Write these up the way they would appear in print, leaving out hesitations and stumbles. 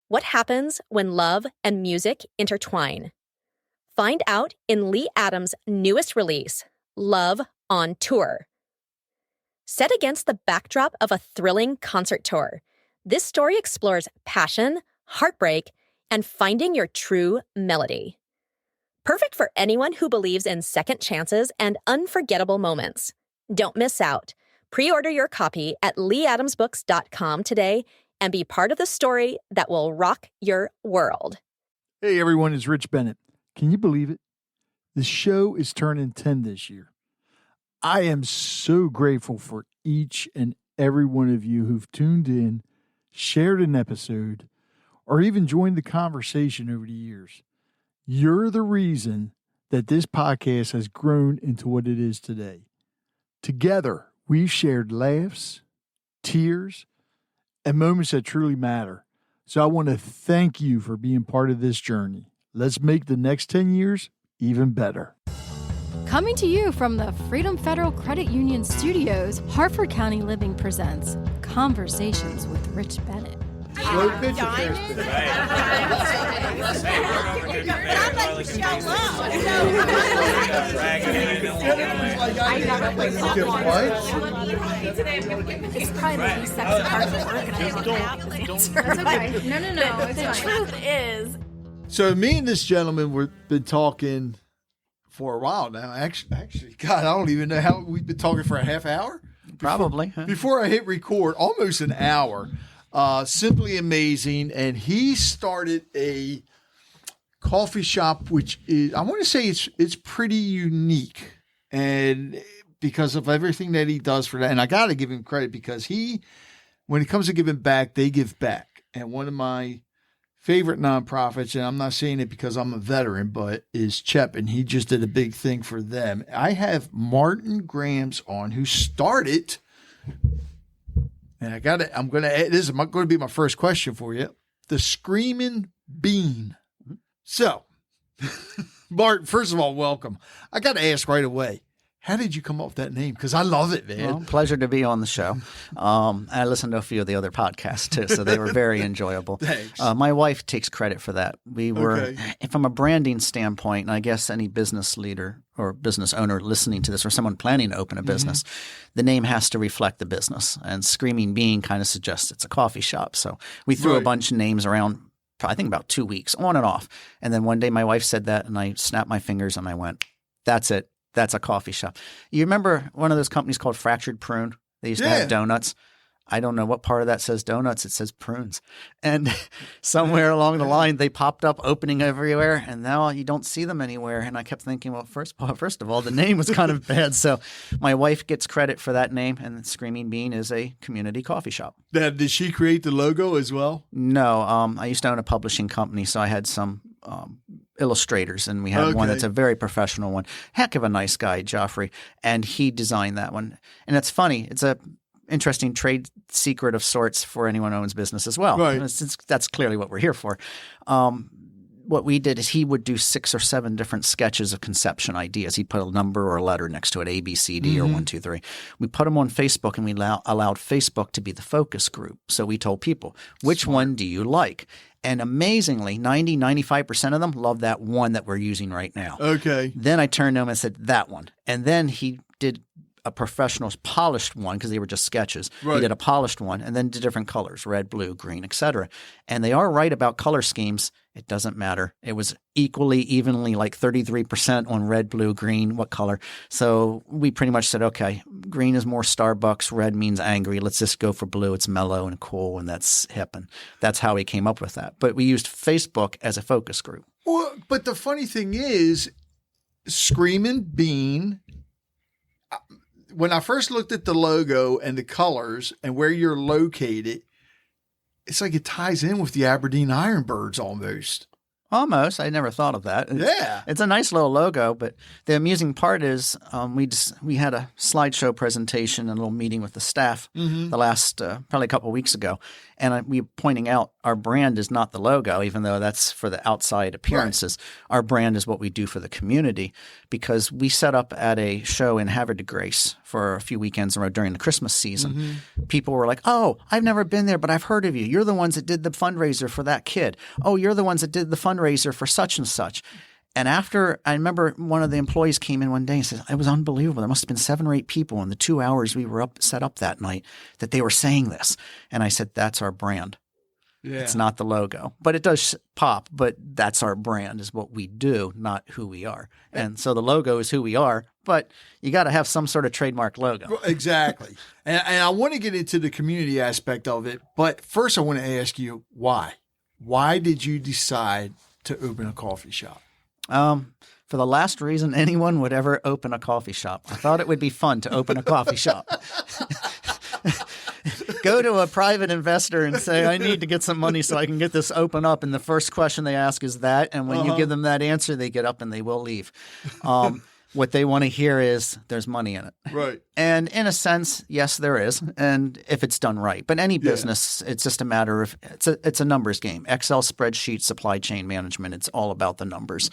What happens when love and music intertwine? Find out in Lee Adams' newest release, Love on Tour. Set against the backdrop of a thrilling concert tour, this story explores passion, heartbreak, and finding your true melody. Perfect for anyone who believes in second chances and unforgettable moments. Don't miss out. Pre-order your copy at leeadamsbooks.com today and be part of the story that will rock your world. Hey everyone, it's Rich Bennett. Can you believe it? The show is turning 10 this year. I am so grateful for each and every one of you who've tuned in, shared an episode, or even joined the conversation over the years. You're the reason that this podcast has grown into what it is today. Together, we've shared laughs, tears, and moments that truly matter. So I want to thank you for being part of this journey. Let's make the next 10 years even better. Coming to you from the Freedom Federal Credit Union Studios, Harford County Living presents Conversations with Rich Bennett. Slow pitch It's probably the least sexy part of organizing. That's okay. No. The truth is. So me and this gentleman we've been talking for a while now. Actually, God, I don't even know how we've been talking for a half hour. Probably. Before I hit record, almost an hour. Simply amazing. And he started a coffee shop, which is, I want to say it's pretty unique. And because of everything that he does for that. And I got to give him credit because when it comes to giving back, they give back. And one of my favorite nonprofits, and I'm not saying it because I'm a veteran, but is CHEP, and he just did a big thing for them. I have Martin Grams on, who started, and I'm going to, this is going to be my first question for you, the Screaming Bean. So, Martin, first of all, welcome. I got to ask right away, how did you come up with that name? Because I love it, man. Well, pleasure to be on the show. I listened to a few of the other podcasts too, so they were very enjoyable. Thanks. My wife takes credit for that. We were, Okay. from a branding standpoint, and I guess any business leader or business owner listening to this or someone planning to open a business, the name has to reflect the business. And Screaming Bean kind of suggests it's a coffee shop. So we threw a Right. bunch of names around, I think about 2 weeks, on and off. And then one day my wife said that, and I snapped my fingers and I went, that's it. That's a coffee shop. You remember one of those companies called Fractured Prune? They used to have donuts. I don't know what part of that says donuts. It says prunes. And somewhere along the line, they popped up opening everywhere, and now you don't see them anywhere. And I kept thinking, well, first of all, the name was kind of bad. So my wife gets credit for that name, and Screaming Bean is a community coffee shop. Now, did she create the logo as well? No, I used to own a publishing company, so I had some illustrators, and we had one that's a very professional one. Heck of a nice guy, Joffrey, and he designed that one. And it's funny. It's a interesting trade secret of sorts for anyone who owns business as well. Right. That's clearly what we're here for. What we did is he would do 6 or 7 different sketches of conception ideas. He'd put a number or a letter next to it, A, B, C, D, or 1, 2, 3. We put them on Facebook, and we allowed Facebook to be the focus group. So we told people, which one do you like? And amazingly, 95% of them love that one that we're using right now. Okay. Then I turned to him and said, that one. And then he did a professional polished one because they were just sketches. Right. He did a polished one and then did different colors, red, blue, green, etc. And they are right about color schemes. It doesn't matter. It was evenly like 33% on red, blue, green, what color. So we pretty much said, okay, green is more Starbucks, red means angry. Let's just go for blue. It's mellow and cool and that's hip. And that's how we came up with that. But we used Facebook as a focus group. Well, but the funny thing is, Screaming Bean, when I first looked at the logo and the colors and where you're located, it's like it ties in with the Aberdeen Ironbirds almost. Almost. I never thought of that. It's a nice little logo, but the amusing part is we had a slideshow presentation and a little meeting with the staff the last probably a couple of weeks ago, And we pointing out our brand is not the logo, even though that's for the outside appearances. Right. Our brand is what we do for the community, because we set up at a show in Havre de Grace for a few weekends in a row during the Christmas season. Mm-hmm. People were like, oh, I've never been there, but I've heard of you. You're the ones that did the fundraiser for that kid. Oh, you're the ones that did the fundraiser for such and such. And after, I remember one of the employees came in one day and said, it was unbelievable. There must have been 7 or 8 people in the 2 hours we were set up that night that they were saying this. And I said, that's our brand. Yeah. It's not the logo, but it does pop. But that's our brand, is what we do, not who we are. And so the logo is who we are, but you got to have some sort of trademark logo. Exactly. And I want to get into the community aspect of it. But first I want to ask you, why? Why did you decide to open a coffee shop? For the last reason anyone would ever open a coffee shop. I thought it would be fun to open a coffee shop. Go to a private investor and say, I need to get some money so I can get this open up. And the first question they ask is that. And when you give them that answer, they get up and they will leave. What they want to hear is there's money in it. Right. And in a sense, yes, there is. And if it's done right. But any business, it's just a matter of it's a numbers game. Excel spreadsheet, supply chain management. It's all about the numbers.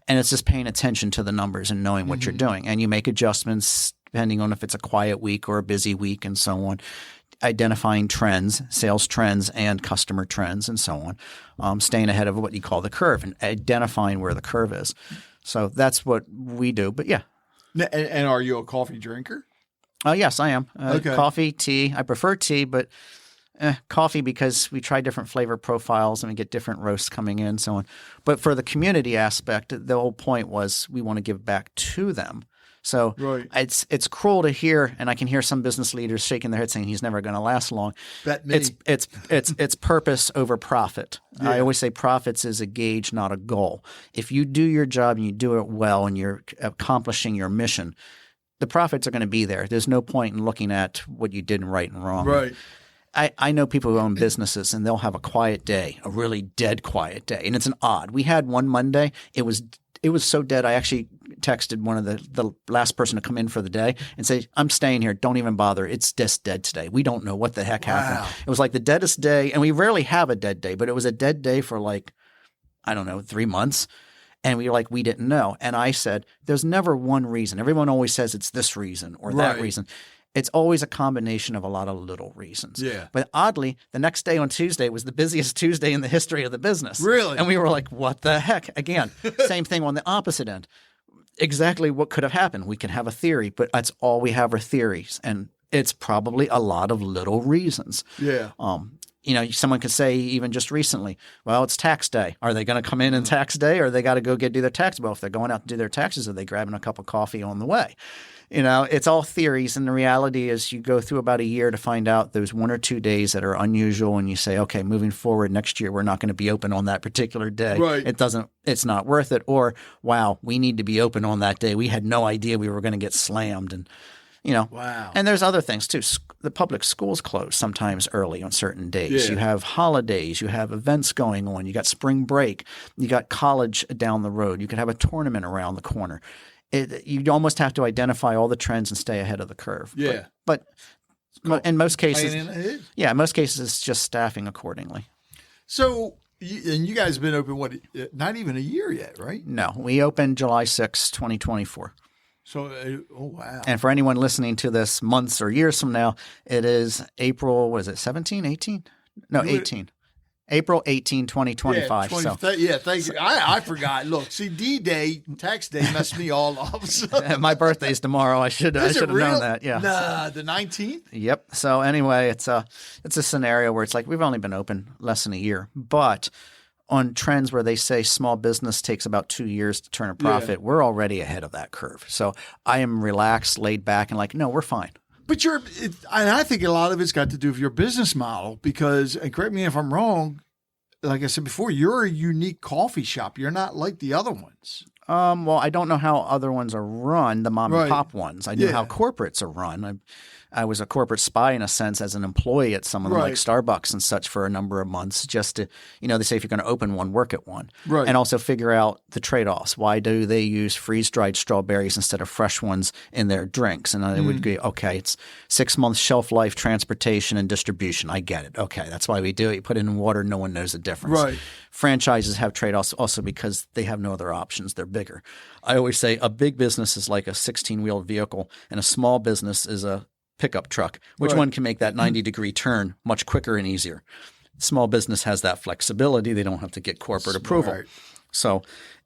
And it's just paying attention to the numbers and knowing what you're doing. And you make adjustments depending on if it's a quiet week or a busy week and so on. Identifying trends, sales trends and customer trends and so on. Staying ahead of what you call the curve and identifying where the curve is. So that's what we do. But yeah. And are you a coffee drinker? Yes, I am. Okay. Coffee, tea. I prefer tea, but coffee because we try different flavor profiles and we get different roasts coming in and so on. But for the community aspect, the whole point was we want to give back to them. So it's cruel to hear, and I can hear some business leaders shaking their head saying he's never going to last long. It's purpose over profit. Yeah. I always say profits is a gauge, not a goal. If you do your job and you do it well and you're accomplishing your mission, the profits are going to be there. There's no point in looking at what you did right and wrong. Right. I know people who own businesses and they'll have a quiet day, a really dead quiet day, and it's an odd. We had one Monday. It was so dead. I actually texted one of the last person to come in for the day and say, I'm staying here. Don't even bother. It's just dead today. We don't know what the heck happened. It was like the deadest day. And we rarely have a dead day, but it was a dead day for 3 months. And we didn't know. And I said, there's never one reason. Everyone always says it's this reason or that reason. It's always a combination of a lot of little reasons. Yeah. But oddly, the next day on Tuesday was the busiest Tuesday in the history of the business. Really? And we were like, what the heck? Again, same thing on the opposite end. Exactly what could have happened. We can have a theory, but that's all we have are theories. And it's probably a lot of little reasons. Yeah. Someone could say even just recently, well, it's tax day. Are they going to come in tax day or they got to go do their tax bill? If they're going out to do their taxes, are they grabbing a cup of coffee on the way? It's all theories. And the reality is you go through about a year to find out those 1 or 2 days that are unusual. And you say, okay, moving forward next year, we're not going to be open on that particular day. Right. It's not worth it. Or, wow, we need to be open on that day. We had no idea we were going to get slammed. And, wow. And there's other things too. The public schools close sometimes early on certain days. Yeah. You have holidays. You have events going on. You got spring break. You got college down the road. You could have a tournament around the corner. You almost have to identify all the trends and stay ahead of the curve. Yeah. But in most cases, in most cases it's just staffing accordingly. So, and you guys have been open, not even a year yet, right? No, we opened July 6, 2024. So, oh, wow. And for anyone listening to this months or years from now, it is April, 17, 18? No, 18. April 18, 2025. Thank you. I forgot. Look, see, D-Day, tax day messed me all up. So. My birthday's tomorrow. I should have known that. Yeah. Nah, the 19th? Yep. So anyway, it's a scenario where it's like we've only been open less than a year, but on trends where they say small business takes about 2 years to turn a profit, we're already ahead of that curve. So I am relaxed, laid back, and like, no, we're fine. But and I think a lot of it's got to do with your business model because, and correct me if I'm wrong, like I said before, you're a unique coffee shop. You're not like the other ones. Well, I don't know how other ones are run, the mom and pop ones. I know how corporates are run. I was a corporate spy in a sense as an employee at some of them like Right. Starbucks and such for a number of months just to, they say if you're going to open one, work at one. Right. And also figure out the trade-offs. Why do they use freeze-dried strawberries instead of fresh ones in their drinks? And I would go, okay, it's 6 months shelf life, transportation, and distribution. I get it. Okay, that's why we do it. You put it in water, no one knows the difference. Right. Franchises have trade-offs also because they have no other options. They're bigger. I always say a big business is like a 16-wheeled vehicle and a small business is a pickup truck. Which Right. one can make that 90-degree turn much quicker and easier? Small business has that flexibility. They don't have to get corporate approval. Right. So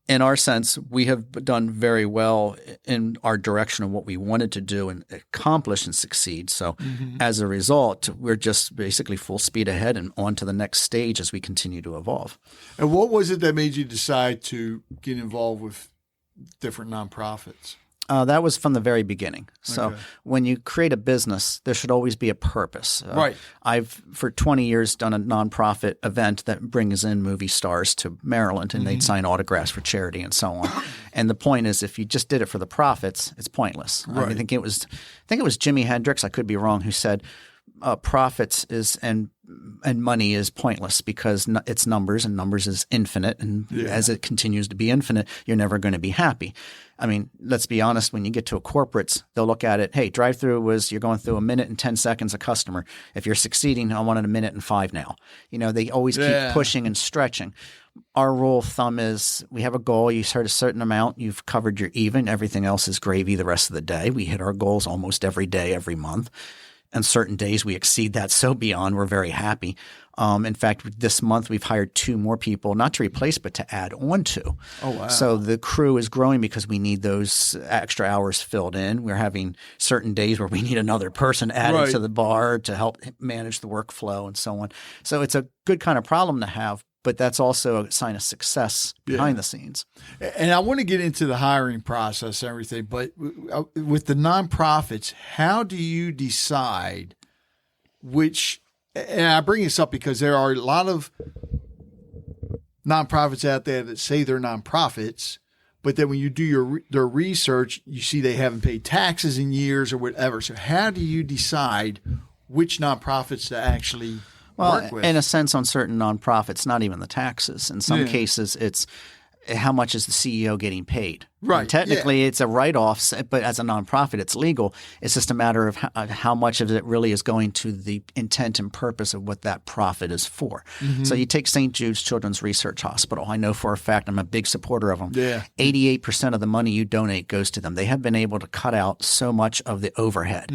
in our sense, we have done very well in our direction of what we wanted to do and accomplish and succeed. So as a result, we're just basically full speed ahead and on to the next stage as we continue to evolve. And what was it that made you decide to get involved with different nonprofits? That was from the very beginning. So Okay. when you create a business, there should always be a purpose. Right. I've, for 20 years, done a nonprofit event that brings in movie stars to Maryland and they'd sign autographs for charity and so on. And the point is, if you just did it for the profits, it's pointless. Right. I think it was Jimi Hendrix, I could be wrong, who said profits is and money is pointless because it's numbers and numbers is infinite. And as it continues to be infinite, you're never going to be happy. I mean, let's be honest, when you get to a corporates, they'll look at it, hey, drive-through you're going through 1 minute and 10 seconds a customer. If you're succeeding, I want it 1 minute and 5 now. They always keep pushing and stretching. Our rule of thumb is we have a goal. You hit a certain amount, you've covered your even. Everything else is gravy the rest of the day. We hit our goals almost every day, every month. And certain days we exceed that so beyond, we're very happy. In fact, this month we've hired 2 more people, not to replace, but to add on to. Oh, wow. So the crew is growing because we need those extra hours filled in. We're having certain days where we need another person added Right. to the bar to help manage the workflow and so on. So it's a good kind of problem to have, but that's also a sign of success behind the scenes. And I want to get into the hiring process and everything, but with the nonprofits, how do you decide which – and I bring this up because there are a lot of nonprofits out there that say they're nonprofits, but then when you do their research, you see they haven't paid taxes in years or whatever. So how do you decide which nonprofits to actually work with? In a sense, on certain nonprofits, not even the taxes. In some cases, it's how much is the CEO getting paid? Right. And technically, it's a write-off, but as a nonprofit, it's legal. It's just a matter of how much of it really is going to the intent and purpose of what that profit is for. So you take St. Jude's Children's Research Hospital. I know for a fact I'm a big supporter of them. Yeah. 88% of the money you donate goes to them. They have been able to cut out so much of the overhead.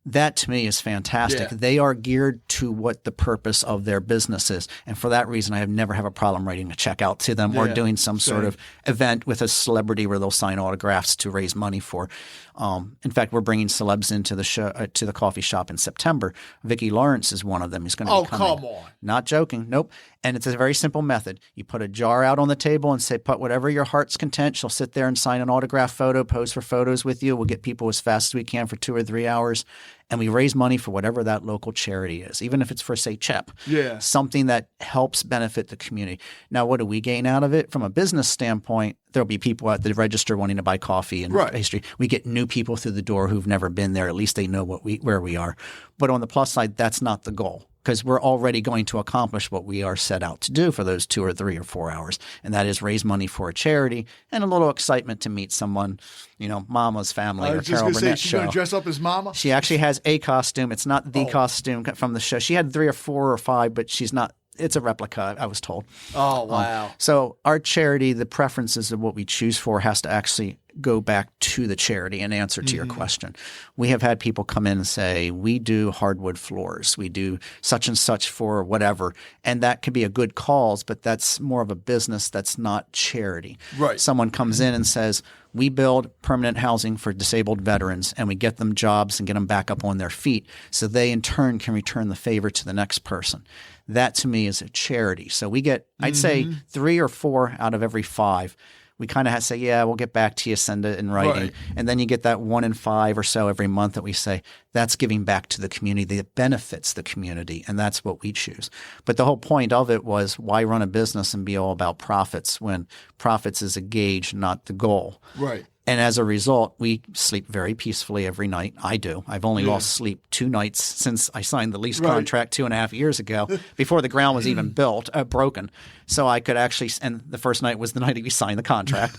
That to me is fantastic. Yeah. They are geared to what the purpose of their business is. And for that reason, I have never have a problem writing a check out to them or doing some sort of event with a celebrity where they'll sign autographs to raise money for. In fact, we're bringing celebs into the show, to the coffee shop in September. Vicki Lawrence is one of them. He's going to be coming. Oh, come on. Not joking. Nope. And it's a very simple method. You put a jar out on the table and say, put whatever your heart's content. She'll sit there and sign an autograph photo, pose for photos with you. We'll get people as fast as we can for 2 or 3 hours. And we raise money for whatever that local charity is, even if it's for, say, CHEP. Yeah. Something that helps benefit the community. Now, what do we gain out of it? From a business standpoint, there'll be people at the register wanting to buy coffee and pastry. We get new people through the door who've never been there. At least they know where we are. But on the plus side, that's not the goal, because we're already going to accomplish what we are set out to do for those 2 or 3 or 4 hours. And that is raise money for a charity and a little excitement to meet someone, Mama's family I or was just Carol going to say, Burnett's she's show. going to dress up as Mama? She actually has a costume. It's not the costume from the show. She had 3 or 4 or 5, but she's not. It's a replica, I was told. Oh, wow. So our charity, the preferences of what we choose for has to actually go back to the charity and answer to your question. We have had people come in and say, we do hardwood floors. We do such and such for whatever. And that could be a good cause, but that's more of a business. That's not charity. Right. Someone comes in and says, we build permanent housing for disabled veterans and we get them jobs and get them back up on their feet so they in turn can return the favor to the next person. That to me is a charity. So we get, I'd say 3 or 4 out of every 5. We kind of have to say, yeah, we'll get back to you, send it in writing. Right. And then you get that 1 in 5 or so every month that we say, that's giving back to the community that benefits the community. And that's what we choose. But the whole point of it was, why run a business and be all about profits when profits is a gauge, not the goal? Right. And as a result, we sleep very peacefully every night. I do. I've only lost sleep 2 nights since I signed the lease contract 2.5 years ago, before the ground was even broken. So I could actually – and the first night was the night we signed the contract.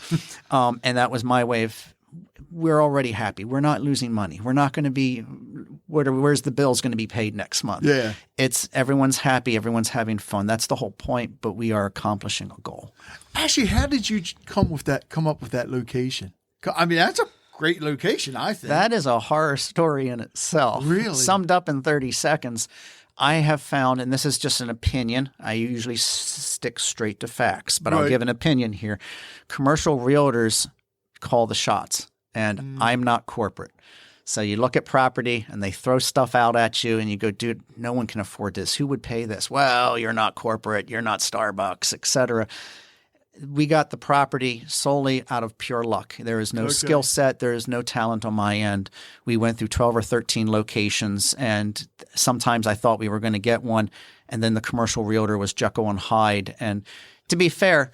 And that was my way of – we're already happy. We're not losing money. We're not going to be – where's the bills going to be paid next month? Yeah. It's everyone's happy. Everyone's having fun. That's the whole point, but we are accomplishing a goal. Actually, how did you come up with that location? I mean, that's a great location, I think. That is a horror story in itself. Really? Summed up in 30 seconds, I have found, and this is just an opinion, I usually stick straight to facts, but I'll give an opinion here. Commercial realtors call the shots, and I'm not corporate. So you look at property and they throw stuff out at you and you go, dude, no one can afford this. Who would pay this? Well, you're not corporate, you're not Starbucks, et cetera. We got the property solely out of pure luck. There is no skill set. There is no talent on my end. We went through 12 or 13 locations, and sometimes I thought we were going to get one, and then the commercial realtor was Jekyll and Hyde. And to be fair,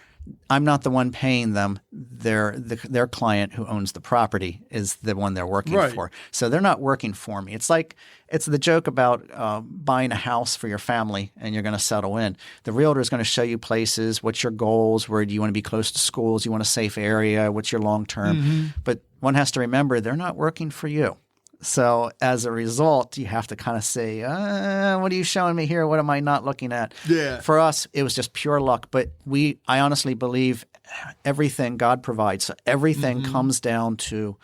I'm not the one paying them. Their client who owns the property is the one they're working for. So they're not working for me. It's the joke about buying a house for your family and you're going to settle in. The realtor is going to show you places. What's your goals? Where do you want to be close to schools? You want a safe area? What's your long term? But one has to remember they're not working for you. So as a result, you have to kind of say, what are you showing me here? What am I not looking at? Yeah. For us, it was just pure luck. But I honestly believe everything God provides. So everything comes down to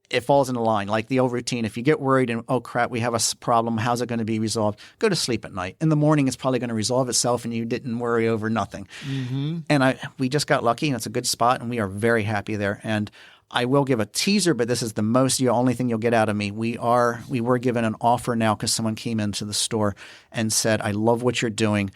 it falls into line. Like the old routine. If you get worried and, oh, crap, we have a problem. How's it going to be resolved? Go to sleep at night. In the morning, it's probably going to resolve itself and you didn't worry over nothing. And we just got lucky and it's a good spot and we are very happy there. And I will give a teaser, but this is the only thing you'll get out of me. We were given an offer now because someone came into the store and said, I love what you're doing.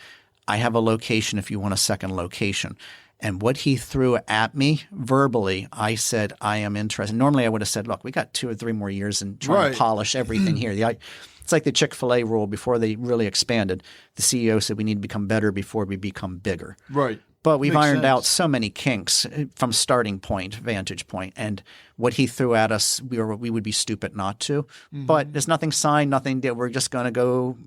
I have a location if you want a second location. And what he threw at me verbally, I said, I am interested. Normally I would have said, look, we got 2 or 3 more years and trying to polish everything here. It's like the Chick-fil-A rule before they really expanded. The CEO said we need to become better before we become bigger. Right. But we've ironed out so many kinks from vantage point. And what he threw at us, we would be stupid not to. But there's nothing signed, nothing – we're just going to go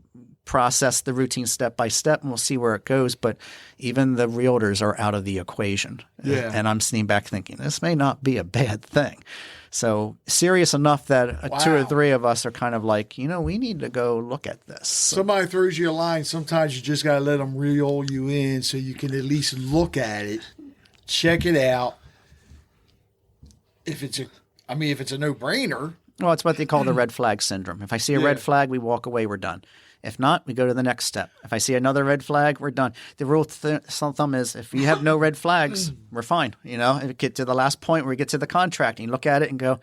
process the routine step by step and we'll see where it goes. But even the realtors are out of the equation. Yeah. And I'm sitting back thinking this may not be a bad thing. So serious enough that 2 or 3 of us are kind of like, we need to go look at this. Somebody throws you a line. Sometimes you just got to let them reel you in so you can at least look at it, check it out. If it's a no-brainer. Well, it's what they call the red flag syndrome. If I see a red flag, we walk away, we're done. If not, we go to the next step. If I see another red flag, we're done. The rule of thumb is if you have no red flags, we're fine. If we get to the last point where we get to the contract and you look at it and go,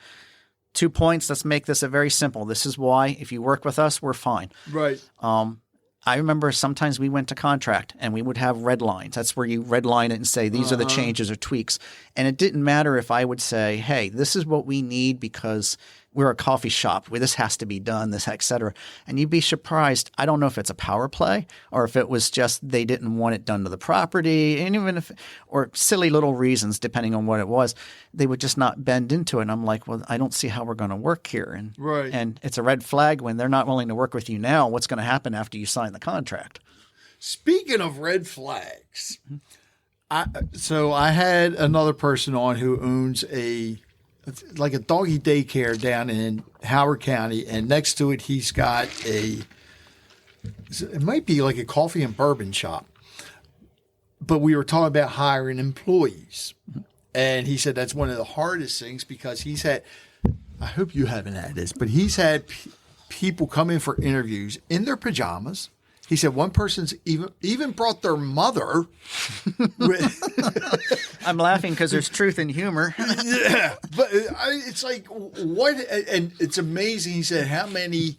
2 points, let's make this a very simple. This is why if you work with us, we're fine. Right. I remember sometimes we went to contract and we would have red lines. That's where you red line it and say these are the changes or tweaks. And it didn't matter if I would say, hey, this is what we need because we're a coffee shop where this has to be done, this, et cetera. And you'd be surprised. I don't know if it's a power play or if it was just they didn't want it done to the property, and or silly little reasons, depending on what it was, they would just not bend into it. And I'm like, well, I don't see how we're going to work here. And it's a red flag when they're not willing to work with you now. What's going to happen after you sign the contract? Speaking of red flags, so I had another person on who owns like a doggy daycare down in Howard County, and next to it he's got it might be like a coffee and bourbon shop. But we were talking about hiring employees, and he said that's one of the hardest things because he's had – I hope you haven't had this, but he's had people come in for interviews in their pajamas. He said one person's even brought their mother. I'm laughing because there's truth in humor. Yeah, but it's like what? And it's amazing. He said how many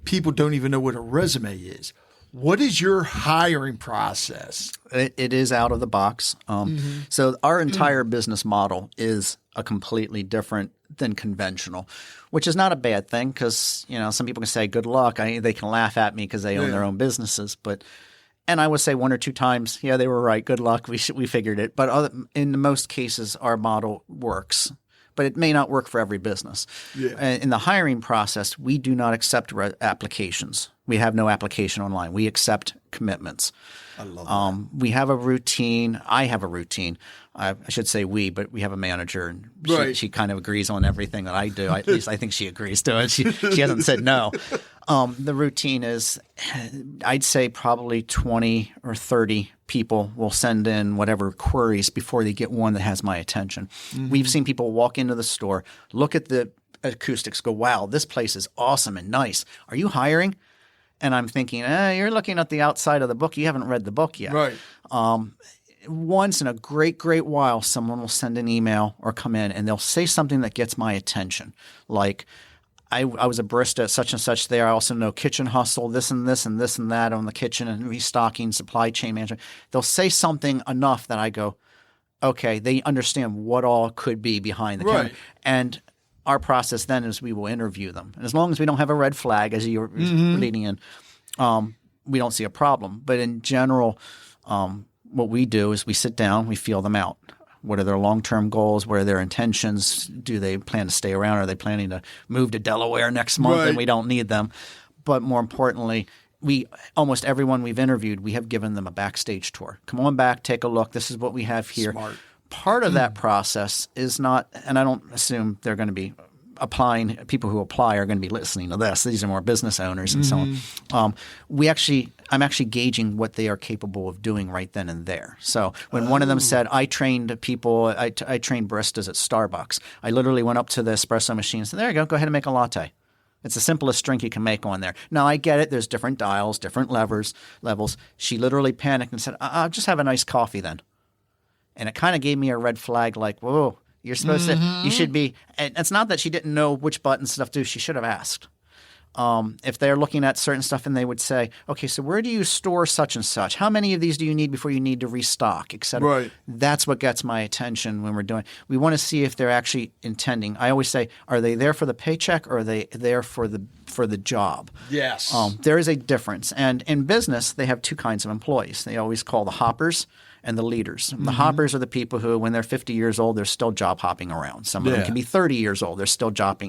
people don't even know what a resume is. What is your hiring process? It is out of the box. So our entire business model is a completely different than conventional, which is not a bad thing because, some people can say good luck. They can laugh at me because they own their own businesses. And I would say 1 or 2 times, they were right. Good luck. We figured it. But in most cases, our model works. but it may not work for every business. Yeah. In the hiring process, we do not accept applications. We have no application online. We accept commitments. I love that. We have a routine. I have a routine. I should say we, but we have a manager, and she kind of agrees on everything that I do. At least I think she agrees to it. She hasn't said no. The routine is, I'd say probably 20 or 30 people will send in whatever queries before they get one that has my attention. Mm-hmm. We've seen people walk into the store, look at the acoustics, go, wow, this place is awesome and nice. Are you hiring? And I'm thinking, you're looking at the outside of the book. You haven't read the book yet. Right. Once in a great, great while, someone will send an email or come in and they'll say something that gets my attention. Like, I was a barista at such and such there. I also know kitchen hustle, this and this and this and that on the kitchen and restocking, supply chain management. They'll say something enough that I go, okay, they understand what all could be behind the counter. And our process then is we will interview them. And as long as we don't have a red flag, as you're leading in, we don't see a problem. But in general, what we do is we sit down, we feel them out. What are their long-term goals? What are their intentions? Do they plan to stay around? Are they planning to move to Delaware next month and we don't need them? But more importantly, almost everyone we've interviewed, we have given them a backstage tour. Come on back, take a look. This is what we have here. Smart. Part of that process is not – and I don't assume they're going to be applying – people who apply are going to be listening to this. These are more business owners and so on. I'm actually gauging what they are capable of doing right then and there. So when one of them said, I trained people – I trained baristas at Starbucks. I literally went up to the espresso machine and said, there you go ahead and make a latte. It's the simplest drink you can make on there. Now, I get it. There's different dials, different levels. She literally panicked and said, I'll just have a nice coffee then. And it kind of gave me a red flag like, whoa, you're supposed to – you should be – and it's not that she didn't know which buttons stuff do. She should have asked. If they're looking at certain stuff and they would say, okay, so where do you store such and such? How many of these do you need before you need to restock, et cetera? Right. That's what gets my attention when we're doing – we want to see if they're actually intending. I always say, are they there for the paycheck or are they there for the job? Yes. There is a difference. And in business, they have two kinds of employees. They always call the hoppers and the leaders. The hoppers are the people who, when they're 50 years old, they're still job hopping around. Some of them can be 30 years old. They're still job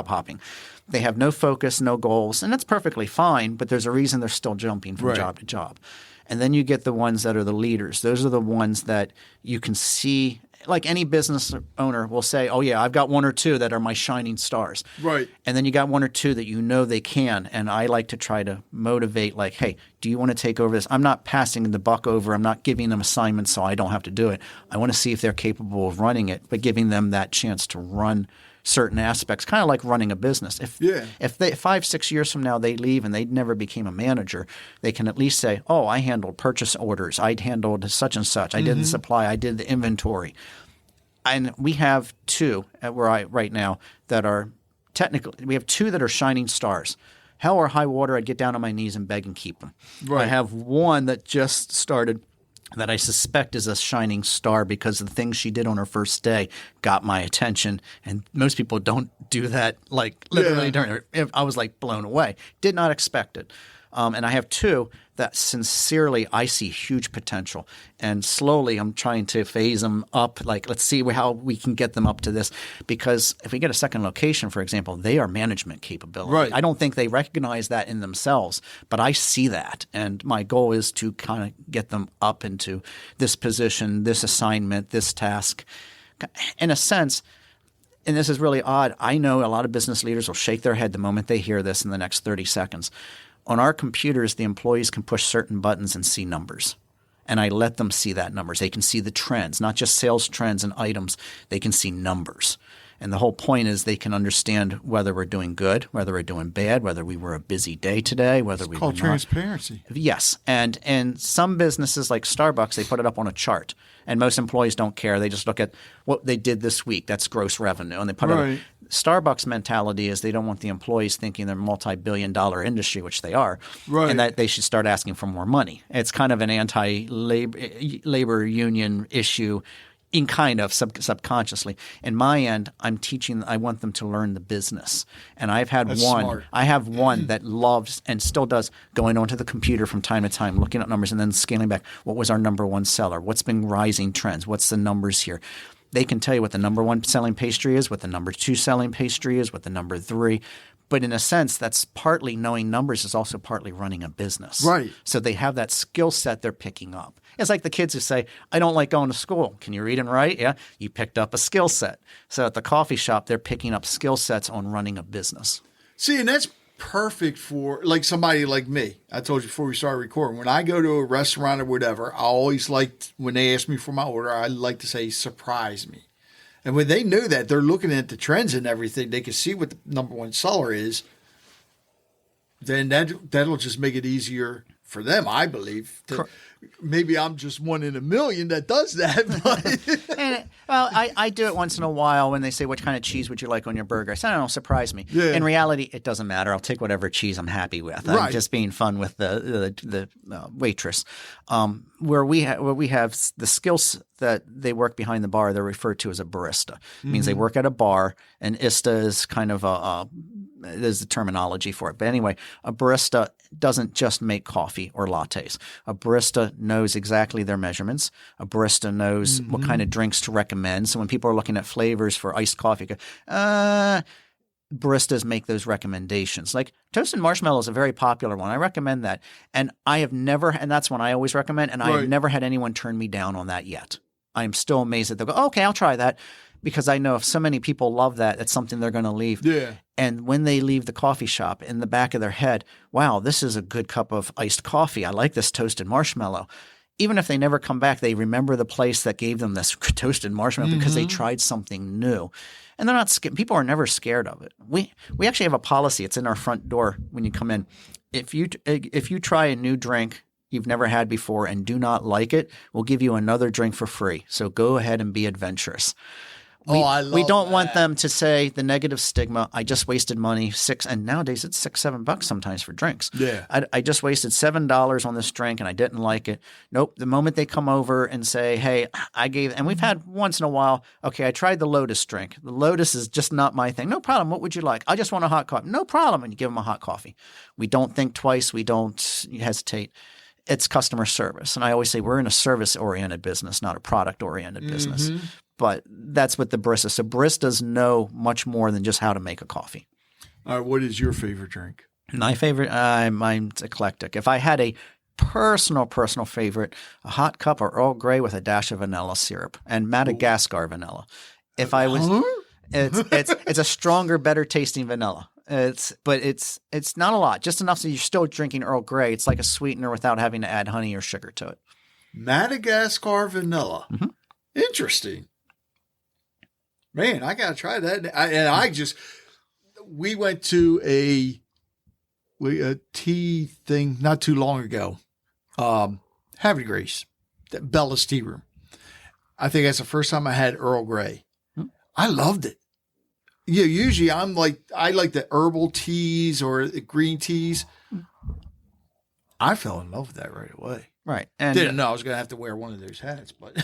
hopping. They have no focus, no goals, and that's perfectly fine, but there's a reason they're still jumping from job to job. And then you get the ones that are the leaders. Those are the ones that you can see – like any business owner will say, oh, yeah, I've got one or two that are my shining stars. Right. And then you got one or two that you know they can. And I like to try to motivate like, hey, do you want to take over this? I'm not passing the buck over. I'm not giving them assignments so I don't have to do it. I want to see if they're capable of running it, but giving them that chance to run certain aspects, kind of like running a business. If 5-6 years from now they leave and they never became a manager, they can at least say, oh, I handled purchase orders. I handled such and such. I did the supply. I did the inventory. And we have two right now that are technically – we have two that are shining stars. Hell or high water, I'd get down on my knees and beg and keep them. Right. I have one that just started – that I suspect is a shining star because the things she did on her first day got my attention. And most people don't do that like literally during her. I was like blown away. Did not expect it. And I have two that sincerely I see huge potential. And slowly I'm trying to phase them up. Like, let's see how we can get them up to this. Because if we get a second location, for example, they are management capability. Right. I don't think they recognize that in themselves, but I see that. And my goal is to kind of get them up into this position, this assignment, this task. In a sense, and this is really odd, I know a lot of business leaders will shake their head the moment they hear this in the next 30 seconds. On our computers, the employees can push certain buttons and see numbers. And I let them see that numbers. They can see the trends, not just sales trends and items. They can see numbers. And the whole point is they can understand whether we're doing good, whether we're doing bad, whether we were a busy day today, whether we were not. It's called transparency. Yes. And in some businesses like Starbucks, they put it up on a chart. And most employees don't care. They just look at what they did this week. That's gross revenue. And they put it up. Starbucks mentality is they don't want the employees thinking they're a multi-billion-dollar industry, which they are, and that they should start asking for more money. It's kind of an anti-labor union issue in kind of subconsciously. In my end, I'm teaching – I want them to learn the business. And I've had I have one that loves and still does going onto the computer from time to time, looking at numbers and then scaling back. What was our number one seller? What's been rising trends? What's the numbers here? They can tell you what the number 1 selling pastry is, what the number 2 selling pastry is, what the number 3. But in a sense, that's partly knowing numbers is also partly running a business. Right. So they have that skill set they're picking up. It's like the kids who say, I don't like going to school. Can you read and write? Yeah. You picked up a skill set. So at the coffee shop, they're picking up skill sets on running a business. See, and that's perfect for like somebody like me. I told you before we started recording, when I go to a restaurant or whatever, I always like, when they ask me for my order, I like to say, surprise me. And when they know that, they're looking at the trends and everything, they can see what the number 1 seller is, then that'll just make it easier for them, I believe. Maybe I'm just one in a million that does that. But I do it once in a while when they say, what kind of cheese would you like on your burger? I say, don't surprise me. Yeah. In reality, it doesn't matter. I'll take whatever cheese I'm happy with. Right. I'm just being fun with the waitress. Where we have the skills that they work behind the bar, they're referred to as a barista. It means they work at a bar, and ista is kind of there's the terminology for it. But anyway, a barista doesn't just make coffee or lattes. A barista knows exactly their measurements. A barista knows what kind of drinks to recommend. So when people are looking at flavors for iced coffee, baristas make those recommendations. Like toasted marshmallow is a very popular one. I recommend that. And that's one I always recommend. And I have never had anyone turn me down on that yet. I am still amazed that they'll go, oh, okay, I'll try that. Because I know if so many people love that, it's something they're going to leave. Yeah. And when they leave the coffee shop, in the back of their head, wow, this is a good cup of iced coffee. I like this toasted marshmallow. Even if they never come back, they remember the place that gave them this toasted marshmallow because they tried something new. And they're not people are never scared of it. We actually have a policy. It's in our front door when you come in. If you try a new drink you've never had before and do not like it, we'll give you another drink for free. So go ahead and be adventurous. We don't want them to say the negative stigma. I just wasted money and nowadays it's $6-7 sometimes for drinks. Yeah. I just wasted $7 on this drink and I didn't like it. Nope. The moment they come over and say, hey, and we've had once in a while, okay, I tried the Lotus drink. The Lotus is just not my thing. No problem. What would you like? I just want a hot coffee. No problem. And you give them a hot coffee. We don't think twice. We don't hesitate. It's customer service. And I always say we're in a service-oriented business, not a product-oriented business. But that's what the barista. So baristas know much more than just how to make a coffee. All right, what is your favorite drink? My favorite, mine's eclectic. If I had a personal favorite, a hot cup of Earl Grey with a dash of vanilla syrup and Madagascar vanilla. If I was, it's a stronger, better tasting vanilla. But it's not a lot, just enough so you're still drinking Earl Grey. It's like a sweetener without having to add honey or sugar to it. Madagascar vanilla. Interesting. Man, I got to try that. We went to a tea thing not too long ago. Havre de Grace, Bella's Tea Room. I think that's the first time I had Earl Grey. I loved it. Yeah, usually I like the herbal teas or the green teas. I fell in love with that right away. Right. And didn't know I was going to have to wear one of those hats, but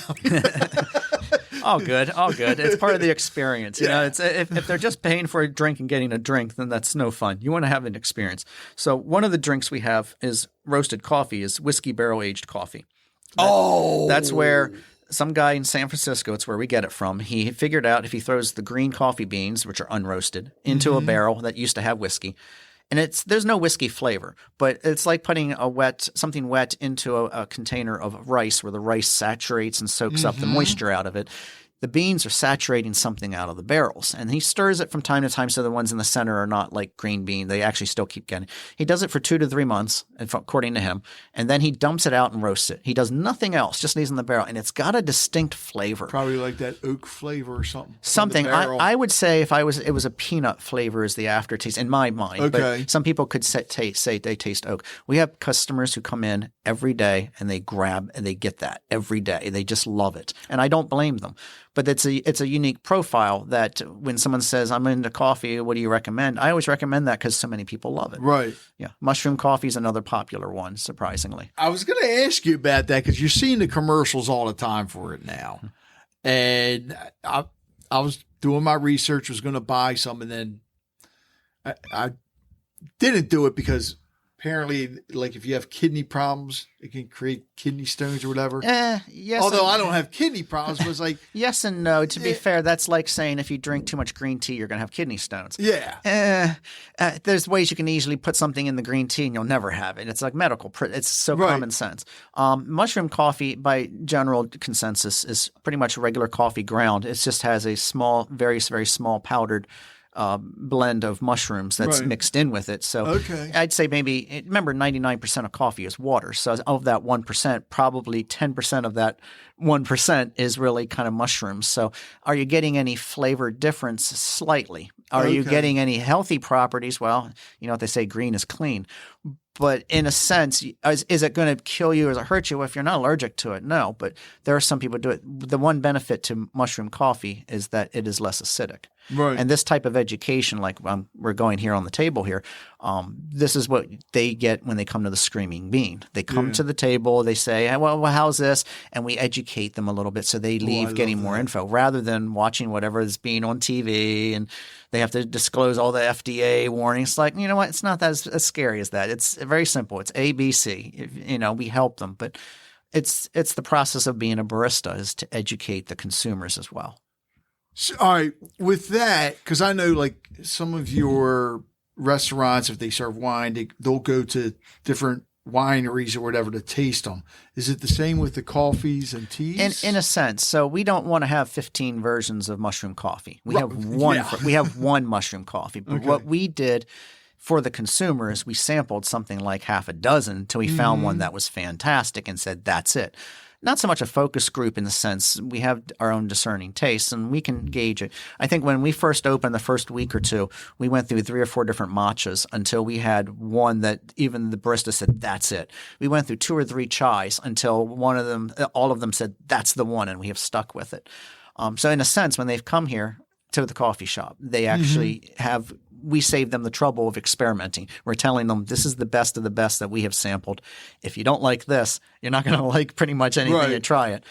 all good. It's part of the experience. You know, it's if they're just paying for a drink and getting a drink, then that's no fun. You want to have an experience. So one of the drinks we have is roasted coffee, is whiskey barrel aged coffee. That's where some guy in San Francisco, it's where we get it from. He figured out if he throws the green coffee beans, which are unroasted, into a barrel that used to have whiskey. And there's no whiskey flavor, but it's like putting something wet into a container of rice where the rice saturates and soaks up the moisture out of it. The beans are saturating something out of the barrels, and he stirs it from time to time so the ones in the center are not like green bean. They actually still keep getting. He does it for 2 to 3 months, according to him, and then he dumps it out and roasts it. He does nothing else, just leaves it in the barrel, and it's got a distinct flavor. Probably like that oak flavor or something. Something. I would say it was a peanut flavor as the aftertaste in my mind. Okay. But some people could say they taste oak. We have customers who come in every day and they grab and they get that every day. They just love it, and I don't blame them. But it's a unique profile that when someone says, I'm into coffee, what do you recommend? I always recommend that because so many people love it. Right. Yeah. Mushroom coffee is another popular one, surprisingly. I was going to ask you about that because you're seeing the commercials all the time for it now. And I was doing my research, was going to buy some, and then I didn't do it because apparently, like if you have kidney problems, it can create kidney stones or whatever. Yes. Although I don't have kidney problems, but it's like yes and no. To be fair, that's like saying if you drink too much green tea, you're going to have kidney stones. yeah. There's ways you can easily put something in the green tea and you'll never have it. It's like medical. It's so Right. common sense. Mushroom coffee, by general consensus, is pretty much regular coffee ground. It just has a small, very, very small powdered blend of mushrooms that's Right. mixed in with it. So Okay. I'd say remember 99% of coffee is water. So of that 1%, probably 10% of that 1% is really kind of mushrooms. So are you getting any flavor difference? Slightly. Are you Okay. getting any healthy properties? Well, you know what they say, green is clean. But in a sense, is it going to kill you? Is it hurt you? If you're not allergic to it, no. But there are some people who do it. The one benefit to mushroom coffee is that it is less acidic. Right. And this type of education, like we're going here on the table here, this is what they get when they come to the Screaming Bean. They come to the table, they say, hey, well, how's this? And we educate them a little bit so they leave I getting love more that. info rather than watching whatever is being on TV and they have to disclose all the FDA warnings. Like, you know what? It's not as scary as that. It's very simple. It's A, B, C. You know, we help them. But it's the process of being a barista is to educate the consumers as well. So, all right, with that, because I know like some of your restaurants, if they serve wine, they'll go to different wineries or whatever to taste them. Is it the same with the coffees and teas? In a sense. So we don't want to have 15 versions of mushroom coffee. We have one. Yeah. We have one mushroom coffee. But Okay. what we did for the consumers, we sampled something like half a dozen until we found one that was fantastic and said, that's it. Not so much a focus group in the sense we have our own discerning tastes and we can gauge it. I think when we first opened the first week or two, we went through 3 or 4 different matchas until we had one that even the barista said, that's it. We went through 2 or 3 chais until all of them said, that's the one, and we have stuck with it. So in a sense, when they've come here to the coffee shop, they actually we save them the trouble of experimenting. We're telling them this is the best of the best that we have sampled. If you don't like this, you're not going to like pretty much anything Right. you try it.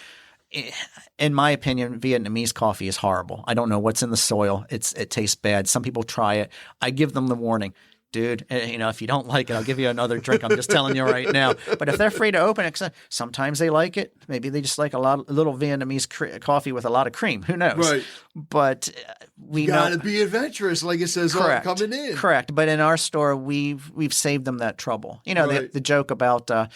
In my opinion, Vietnamese coffee is horrible. I don't know what's in the soil. It tastes bad. Some people try it. I give them the warning. Dude, you know, if you don't like it, I'll give you another drink. I'm just telling you right now. But if they're free to open it, sometimes they like it. Maybe they just like a little Vietnamese coffee with a lot of cream. Who knows? Right. But we Got to know. be adventurous, like it says coming in. Correct. But in our store, we've saved them that trouble. You know, Right. the joke about the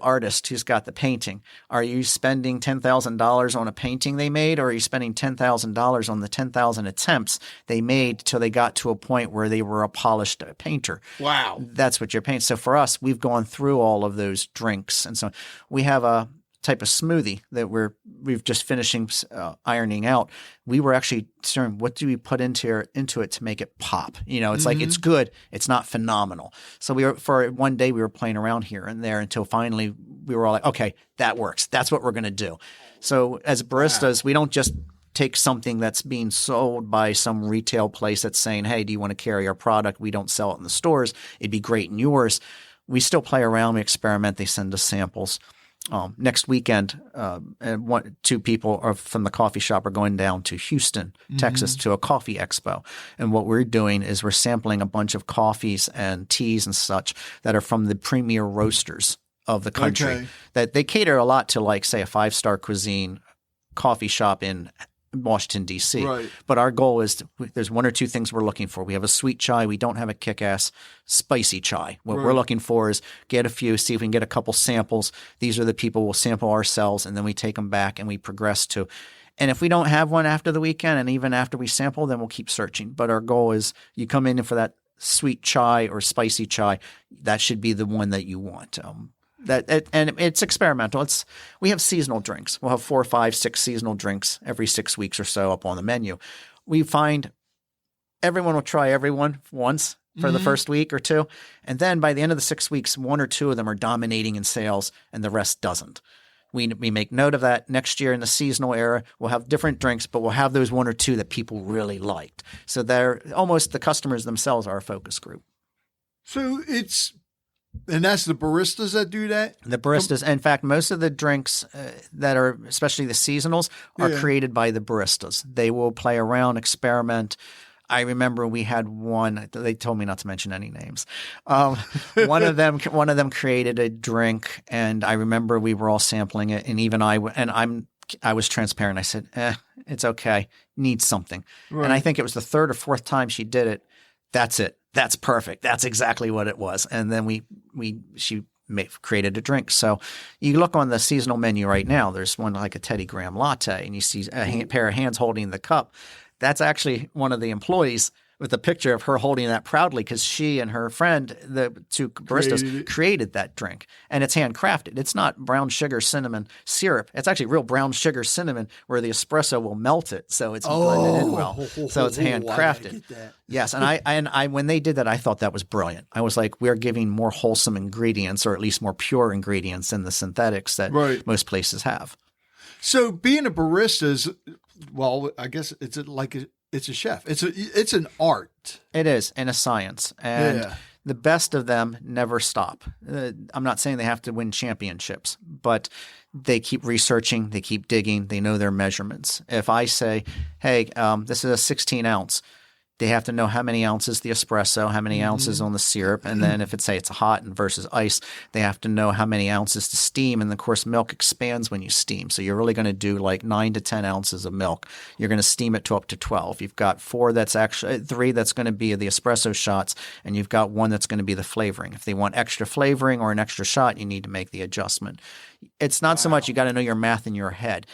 artist who's got the painting. Are you spending $10,000 on a painting they made, or are you spending $10,000 on the 10,000 attempts they made till they got to a point where they were a polished painter? Wow. That's what you're painting. So for us, we've gone through all of those drinks, and so we have a type of smoothie that we've just finishing ironing out. We were actually concerned, what do we put into it to make it pop? You know, it's like it's good, it's not phenomenal. So for one day we were playing around here and there until finally we were all like, okay, that works. That's what we're going to do. So as baristas, we don't just take something that's being sold by some retail place that's saying, hey, do you want to carry our product? We don't sell it in the stores. It'd be great in yours. We still play around. We experiment. They send us samples. Next weekend, 2 people from the coffee shop are going down to Houston, Texas, to a coffee expo. And what we're doing is we're sampling a bunch of coffees and teas and such that are from the premier roasters of the country. Okay. That they cater a lot to, like, say, a 5-star cuisine coffee shop in Washington, D.C. Right. But our goal is there's 1 or 2 things we're looking for. We have a sweet chai. We don't have a kick-ass spicy chai. What we're looking for is get a few, see if we can get a couple samples. These are the people we'll sample ourselves, and then we take them back and we progress to. And if we don't have one after the weekend and even after we sample, then we'll keep searching. But our goal is you come in for that sweet chai or spicy chai, that should be the one that you want. And it's experimental. We have seasonal drinks. We'll have 4, 5, 6 seasonal drinks every 6 weeks or so up on the menu. We find everyone will try everyone once for the first week or 2. And then by the end of the 6 weeks, 1 or 2 of them are dominating in sales and the rest doesn't. We make note of that. Next year in the seasonal era, we'll have different drinks, but we'll have those 1 or 2 that people really liked. So they're almost the customers themselves are a focus group. So and that's the baristas that do that? The baristas, in fact, most of the drinks that are, especially the seasonals, are created by the baristas. They will play around, experiment. I remember we had one. They told me not to mention any names. One of them created a drink, and I remember we were all sampling it, and even I was transparent. I said, it's okay. Needs something. Right. And I think it was the third or fourth time she did it. That's it. That's perfect. That's exactly what it was. And then she created a drink. So you look on the seasonal menu right now, there's one like a Teddy Graham latte, and you see a pair of hands holding the cup. That's actually one of the employees with a picture of her holding that proudly because she and her friend, the two baristas, created that drink. And it's handcrafted. It's not brown sugar cinnamon syrup. It's actually real brown sugar cinnamon where the espresso will melt it. So it's blended in well. So it's handcrafted. Yes. And I when they did that, I thought that was brilliant. I was like, we're giving more wholesome ingredients, or at least more pure ingredients than the synthetics that most places have. So being a barista is, well, I guess it's a chef. It's an art. It is, and a science. And the best of them never stop. I'm not saying they have to win championships, but they keep researching, they keep digging, they know their measurements. If I say, hey, this is a 16 ounce, they have to know how many ounces the espresso, how many ounces on the syrup. And then if it's hot and versus ice, they have to know how many ounces to steam. And of course, milk expands when you steam. So you're really going to do like 9 to 10 ounces of milk. You're going to steam it to up to 12. You've got 3 that's going to be the espresso shots, and you've got 1 that's going to be the flavoring. If they want extra flavoring or an extra shot, you need to make the adjustment. It's not so much you got to know your math in your head.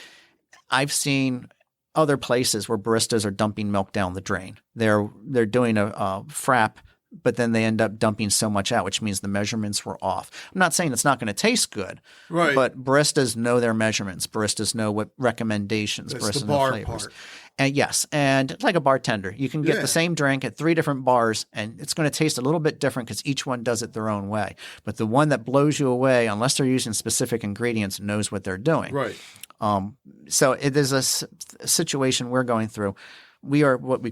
I've seen other places where baristas are dumping milk down the drain. They're doing a frap, but then they end up dumping so much out, which means the measurements were off. I'm not saying it's not going to taste good, but baristas know their measurements. Baristas know what recommendations. That's baristas the bar know flavors. part. And yes, and it's like a bartender. You can get the same drink at 3 different bars, and it's going to taste a little bit different because each one does it their own way. But the one that blows you away, unless they're using specific ingredients, knows what they're doing. Right. So it is a situation we're going through. We are what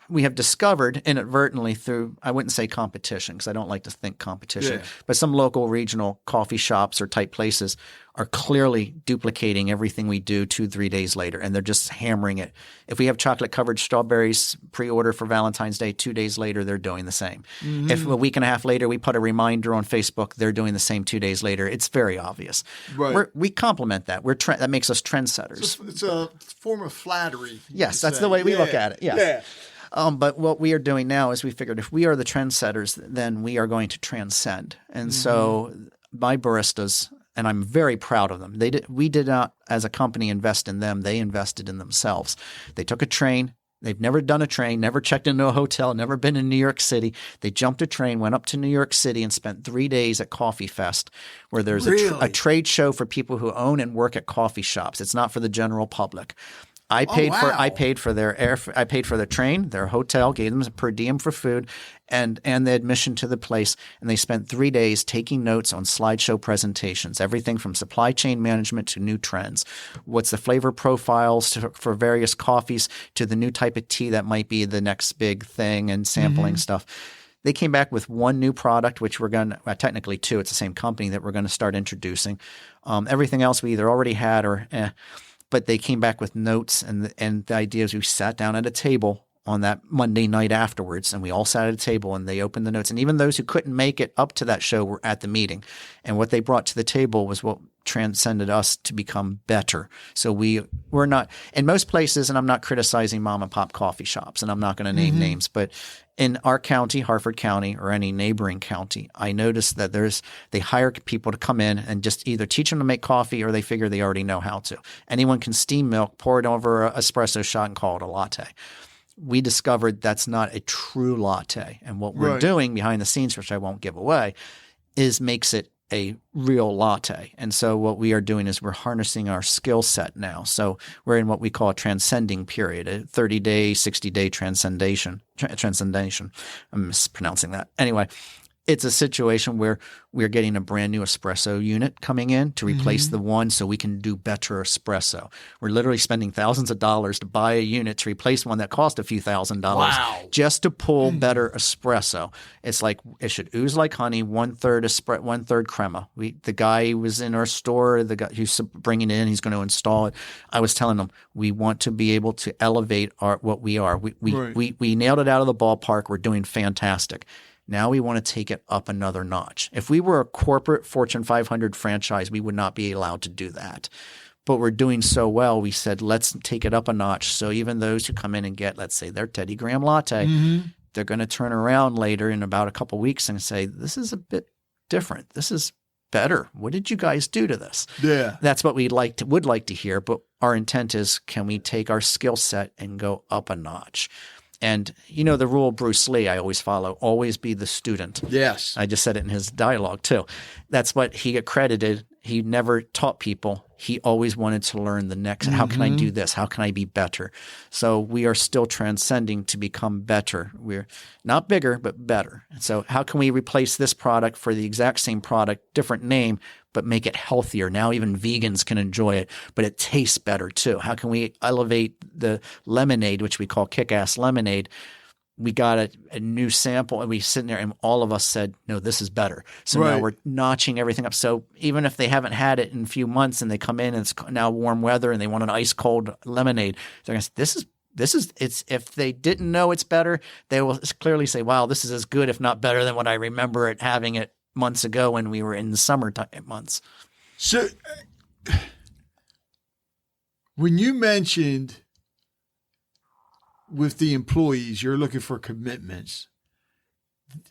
we have discovered inadvertently through, I wouldn't say competition because I don't like to think competition, but some local regional coffee shops or type places are clearly duplicating everything we do 2-3 days later, and they're just hammering it. If we have chocolate covered strawberries pre-order for Valentine's Day, 2 days later, they're doing the same. If a week and a half later we put a reminder on Facebook, they're doing the same 2 days later. It's very obvious. Right. We complement that. That makes us trendsetters. It's a form of flattery. Yes, that's the way we look at it. Yes. But what we are doing now is we figured if we are the trendsetters, then we are going to transcend. And so my baristas, and I'm very proud of them. We did not, as a company, invest in them. They invested in themselves. They took a train. They've never done a train, never checked into a hotel, never been in New York City. They jumped a train, went up to New York City, and spent 3 days at Coffee Fest, where there's a trade show for people who own and work at coffee shops. It's not for the general public. I paid for their train, their hotel, gave them a per diem for food, and the admission to the place. And they spent 3 days taking notes on slideshow presentations, everything from supply chain management to new trends. What's the flavor profiles for various coffees to the new type of tea that might be the next big thing, and sampling stuff. They came back with 1 new product, which we're going to technically 2. It's the same company that we're going to start introducing. Everything else we either already had or But they came back with notes, and the idea is we sat down at a table on that Monday night afterwards, and we all sat at a table, and they opened the notes. And even those who couldn't make it up to that show were at the meeting. And what they brought to the table was what transcended us to become better. So we're not – in most places, and I'm not criticizing mom and pop coffee shops, and I'm not going to name names, but in our county, Harford County, or any neighboring county, I noticed that they hire people to come in and just either teach them to make coffee, or they figure they already know how to. Anyone can steam milk, pour it over an espresso shot, and call it a latte. We discovered that's not a true latte. And what we're doing behind the scenes, which I won't give away, is makes it a real latte. And so what we are doing is we're harnessing our skill set now. So we're in what we call a transcending period, a 30-day, 60-day transcendation. I'm mispronouncing that. Anyway, it's a situation where we're getting a brand new espresso unit coming in to replace the one so we can do better espresso. We're literally spending thousands of dollars to buy a unit to replace one that cost a few $1,000s just to pull better espresso. It's like it should ooze like honey, 1/3 crema. The guy who was in our store, the guy who's bringing it in, he's going to install it. I was telling him we want to be able to elevate what we are. We nailed it out of the ballpark. We're doing fantastic. Now we want to take it up another notch. If we were a corporate Fortune 500 franchise, we would not be allowed to do that. But we're doing so well, we said, let's take it up a notch. So even those who come in and get, let's say, their Teddy Graham latte, they're going to turn around later in about a couple of weeks and say, this is a bit different. This is better. What did you guys do to this? Yeah. That's what would like to hear. But our intent is, can we take our skill set and go up a notch? And you know the rule of Bruce Lee I always follow, always be the student. Yes. I just said it in his dialogue too. That's what he accredited. He never taught people. He always wanted to learn the next. How can I do this? How can I be better? So we are still transcending to become better. We're not bigger, but better. So how can we replace this product for the exact same product, different name, but make it healthier? Now even vegans can enjoy it, but it tastes better too. How can we elevate the lemonade, which we call kick-ass lemonade? We got a new sample and we sitting there and all of us said, no, this is better. So now we're notching everything up. So even if they haven't had it in a few months and they come in and it's now warm weather and they want an ice cold lemonade, they're going to say, it's if they didn't know it's better, they will clearly say, wow, this is as good, if not better than what I remember it having it months ago when we were in the summer months. So when you mentioned with the employees, you're looking for commitments,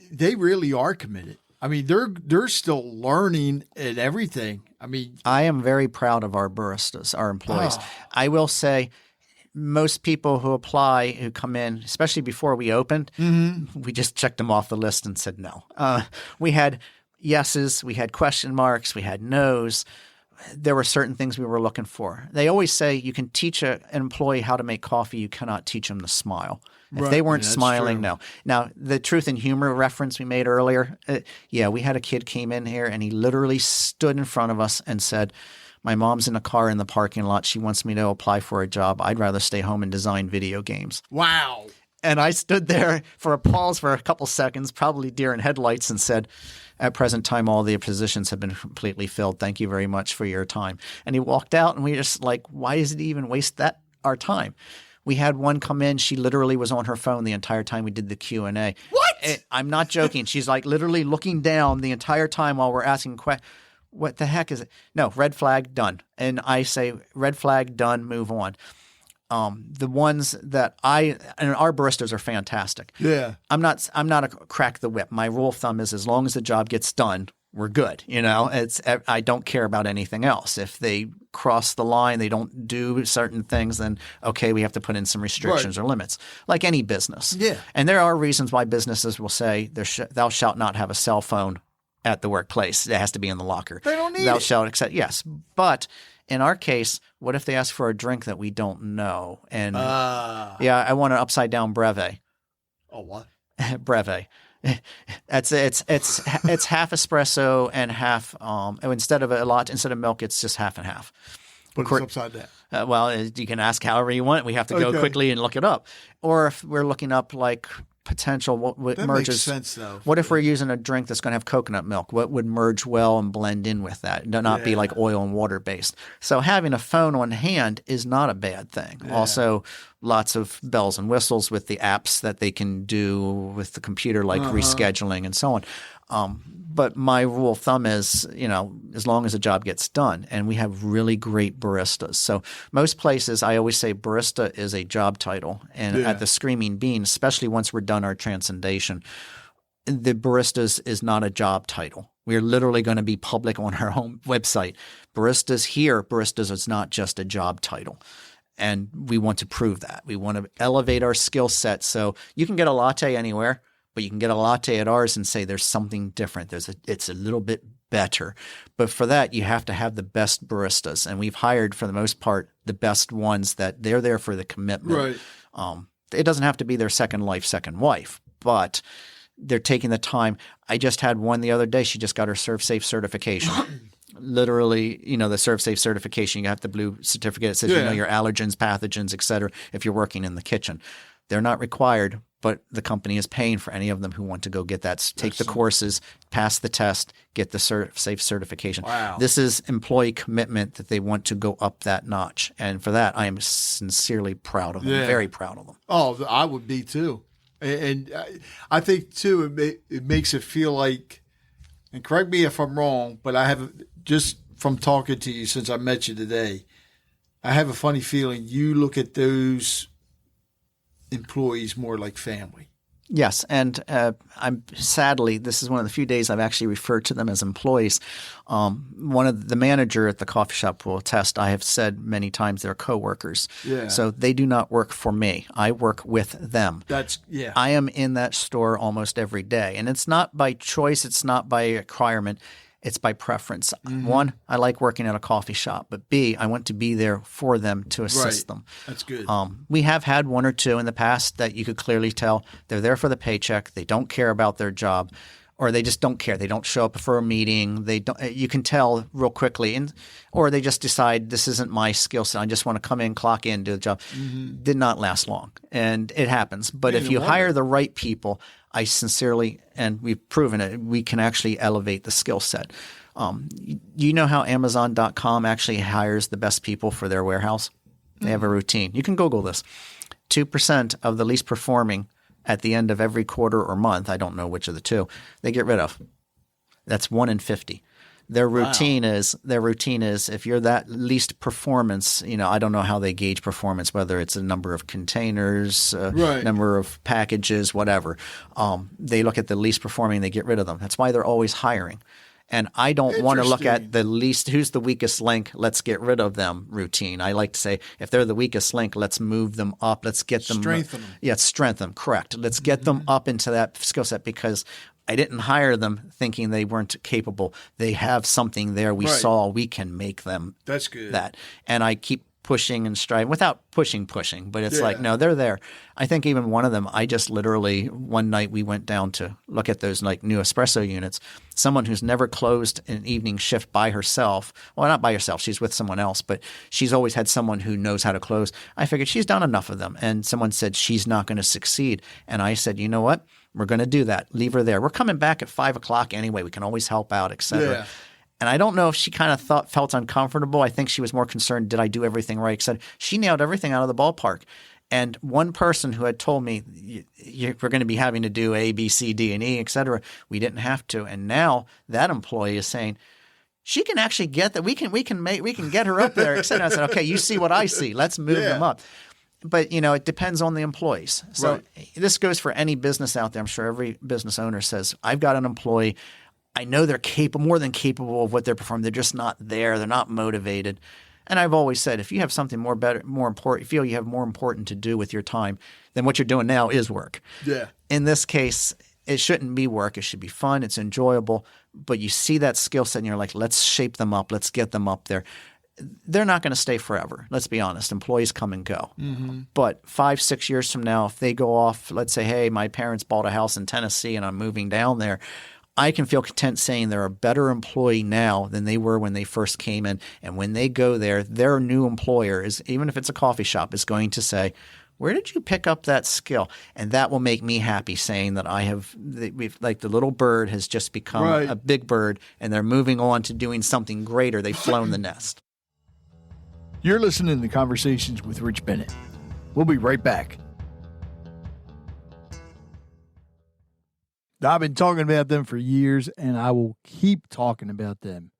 they really are committed. I mean, they're still learning and everything. I mean, I am very proud of our baristas, our employees. I will say most people who apply, who come in, especially before we opened, we just checked them off the list and said no. We had yeses, we had question marks, we had nos. There were certain things we were looking for. They always say you can teach an employee how to make coffee. You cannot teach them to smile. If they weren't smiling, no. Now, the truth and humor reference we made earlier, we had a kid came in here and he literally stood in front of us and said, my mom's in a car in the parking lot. She wants me to apply for a job. I'd rather stay home and design video games. Wow. And I stood there for a pause for a couple seconds, probably deer in headlights, and said, at present time, all the positions have been completely filled. Thank you very much for your time. And he walked out and we were just like, why does it even waste our time? We had one come in. She literally was on her phone the entire time we did the Q&A. What? I'm not joking. She's like literally looking down the entire time while we're asking questions. What the heck is it? No, red flag, done. And I say, red flag, done, move on. The ones that and our baristas are fantastic. Yeah. I'm not a crack the whip. My rule of thumb is as long as the job gets done, we're good. You know, I don't care about anything else. If they cross the line, they don't do certain things, then okay, we have to put in some restrictions or limits, like any business. Yeah. And there are reasons why businesses will say thou shalt not have a cell phone at the workplace. It has to be in the locker. They don't need thou it. shalt accept. Yes, but in our case, what if they ask for a drink that we don't know? And I want an upside down breve. Oh, what? Breve. It's half espresso and half instead of milk, it's just half and half. But it's upside down. Well, you can ask however you want. We have to go quickly and look it up. Or if we're looking up like potential what that merges. Makes sense, though. What if we're using a drink that's going to have coconut milk? What would merge well and blend in with that? Not be like oil and water based. So having a phone on hand is not a bad thing. Yeah. Also, lots of bells and whistles with the apps that they can do with the computer, like rescheduling and so on. But my rule of thumb is, as long as the job gets done, and we have really great baristas. So most places, I always say barista is a job title. And at the Screaming Bean, especially once we're done our transcendation, the baristas is not a job title. We're literally going to be public on our home website. Baristas is not just a job title. And we want to prove that. We want to elevate our skill set. So you can get a latte anywhere, but you can get a latte at ours and say there's something different. It's a little bit better. But for that, you have to have the best baristas. And we've hired, for the most part, the best ones that they're there for the commitment. Right. It doesn't have to be their second wife, but they're taking the time. I just had one the other day. She just got her Serve Safe certification. Literally, the Serve Safe certification, you have the blue certificate. It says you know your allergens, pathogens, et cetera, if you're working in the kitchen. They're not required, but the company is paying for any of them who want to go get that, take the courses, pass the test, get the Serve Safe certification. Wow. This is employee commitment that they want to go up that notch. And for that, I am sincerely proud of them, very proud of them. Oh, I would be too. And I think, too, it makes it feel like, and correct me if I'm wrong, but I have, just from talking to you since I met you today, I have a funny feeling you look at those employees more like family. Yes, and I'm sadly, this is one of the few days I've actually referred to them as employees. One of the manager at the coffee shop will attest. I have said many times they're coworkers. Yeah. So they do not work for me. I work with them. I am in that store almost every day, and it's not by choice. It's not by requirement. It's by preference. Mm-hmm. One, I like working at a coffee shop, but B, I want to be there for them to assist them. That's good. We have had one or two in the past that you could clearly tell they're there for the paycheck. They don't care about their job, or they just don't care. They don't show up for a meeting. They don't. You can tell real quickly, or they just decide this isn't my skill set. I just want to come in, clock in, do the job. Mm-hmm. Did not last long, and it happens. But if you hire the right people, I sincerely, and we've proven it, we can actually elevate the skill set. You know how Amazon.com actually hires the best people for their warehouse? They have a routine. You can Google this. 2% of the least performing at the end of every quarter or month, I don't know which of the two, they get rid of. That's 1 in 50. Their routine is if you're that least performance, I don't know how they gauge performance, whether it's a number of containers, number of packages, whatever. They look at the least performing, they get rid of them. That's why they're always hiring. And I don't want to look at the least, who's the weakest link, let's get rid of them routine. I like to say, if they're the weakest link, let's move them up. Let's get them. Strengthen them. Yeah, strengthen them. Correct. Let's get them up into that skill set, because I didn't hire them thinking they weren't capable. They have something there. We saw we can make them. That's good. That. And I keep pushing and striving without pushing, but it's like, no, they're there. I think even one of them, I just literally, one night we went down to look at those like new espresso units. Someone who's never closed an evening shift by herself. Well, not by herself. She's with someone else, but she's always had someone who knows how to close. I figured she's done enough of them. And someone said she's not going to succeed. And I said, you know what? We're going to do that. Leave her there. We're coming back at 5 o'clock anyway. We can always help out, et cetera. Yeah. And I don't know if she kind of felt uncomfortable. I think she was more concerned, did I do everything right? Because she nailed everything out of the ballpark. And one person who had told me, we're going to be having to do A, B, C, D, and E, et cetera, we didn't have to. And now that employee is saying, she can actually get that. We can get her up there, et cetera. I said, okay, you see what I see. Let's move them up. But, it depends on the employees. So this goes for any business out there. I'm sure every business owner says, I've got an employee. I know they're more than capable of what they're performing. They're just not there. They're not motivated. And I've always said, if you have something more important, you feel you have more important to do with your time, then what you're doing now is work. Yeah. In this case, it shouldn't be work. It should be fun. It's enjoyable. But you see that skill set and you're like, let's shape them up. Let's get them up there. They're not going to stay forever. Let's be honest. Employees come and go. Mm-hmm. But 5-6 years from now, if they go off, let's say, hey, my parents bought a house in Tennessee and I'm moving down there, I can feel content saying they're a better employee now than they were when they first came in. And when they go there, their new employer is, even if it's a coffee shop, is going to say, where did you pick up that skill? And that will make me happy, saying that like the little bird has just become a big bird and they're moving on to doing something greater. They've flown the nest. You're listening to Conversations with Rich Bennett. We'll be right back. I've been talking about them for years, and I will keep talking about them.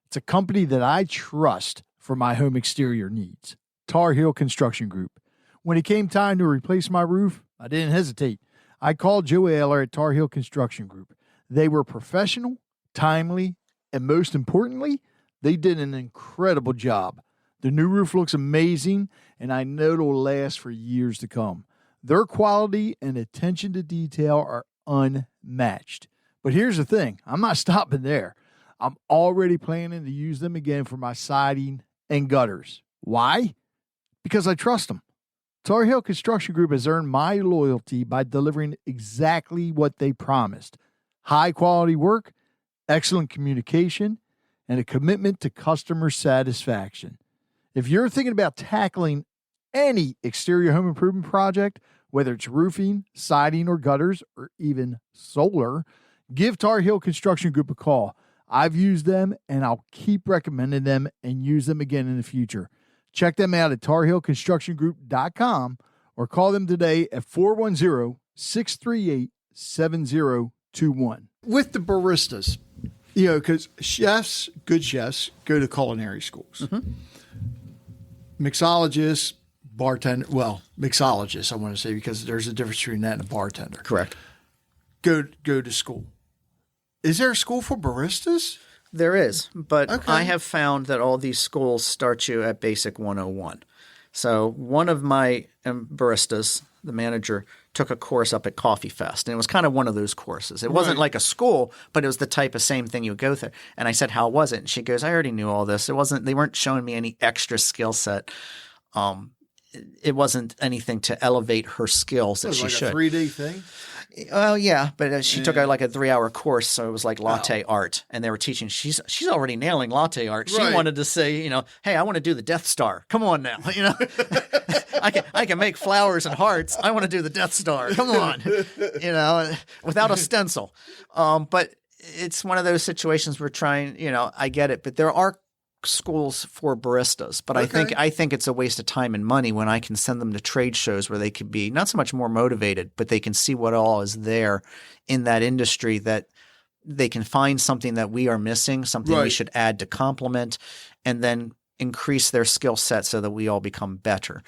It's a company that I trust for my home exterior needs, Tar Heel Construction Group. When it came time to replace my roof, I didn't hesitate. I called Joe Ayler at Tar Heel Construction Group. They were professional, timely, and most importantly, they did an incredible job. The new roof looks amazing, and I know it'll last for years to come. Their quality and attention to detail are unmatched. But here's the thing. I'm not stopping there. I'm already planning to use them again for my siding and gutters. Why? Because I trust them. Tar Heel Construction Group has earned my loyalty by delivering exactly what they promised. High quality work, excellent communication, and a commitment to customer satisfaction. If you're thinking about tackling any exterior home improvement project, whether it's roofing, siding, or gutters, or even solar, give Tar Heel Construction Group a call. I've used them, and I'll keep recommending them and use them again in the future. Check them out at tarheelconstructiongroup.com or call them today at 410-638-7021. With the baristas, because chefs, good chefs, go to culinary schools. Mm-hmm. Mixologists, mixologists, I want to say, because there's a difference between that and a bartender. Correct. Go to school. Is there a school for baristas? There is, but Okay. I have found that all these schools start you at Basic 101. So one of my baristas, the manager, took a course up at Coffee Fest, and it was kind of one of those courses. It wasn't like a school, but it was the type of same thing you would go through. And I said, "How was it?" And she goes, "I already knew all this. They weren't showing me any extra skill set. It wasn't anything to elevate her skills that she should." A 3-day thing? Well, yeah, but she took a 3-hour course, so it was like latte art, and they were teaching. She's already nailing latte art. She wanted to say, "Hey, I want to do the Death Star. Come on now, I can make flowers and hearts. I want to do the Death Star. Come on, without a stencil." But it's one of those situations we're trying. I get it, but there are schools for baristas, but I think it's a waste of time and money when I can send them to trade shows where they could be not so much more motivated, but they can see what all is there in that industry, that they can find something that we are missing, something we should add to complement, and then increase their skill set so that we all become better.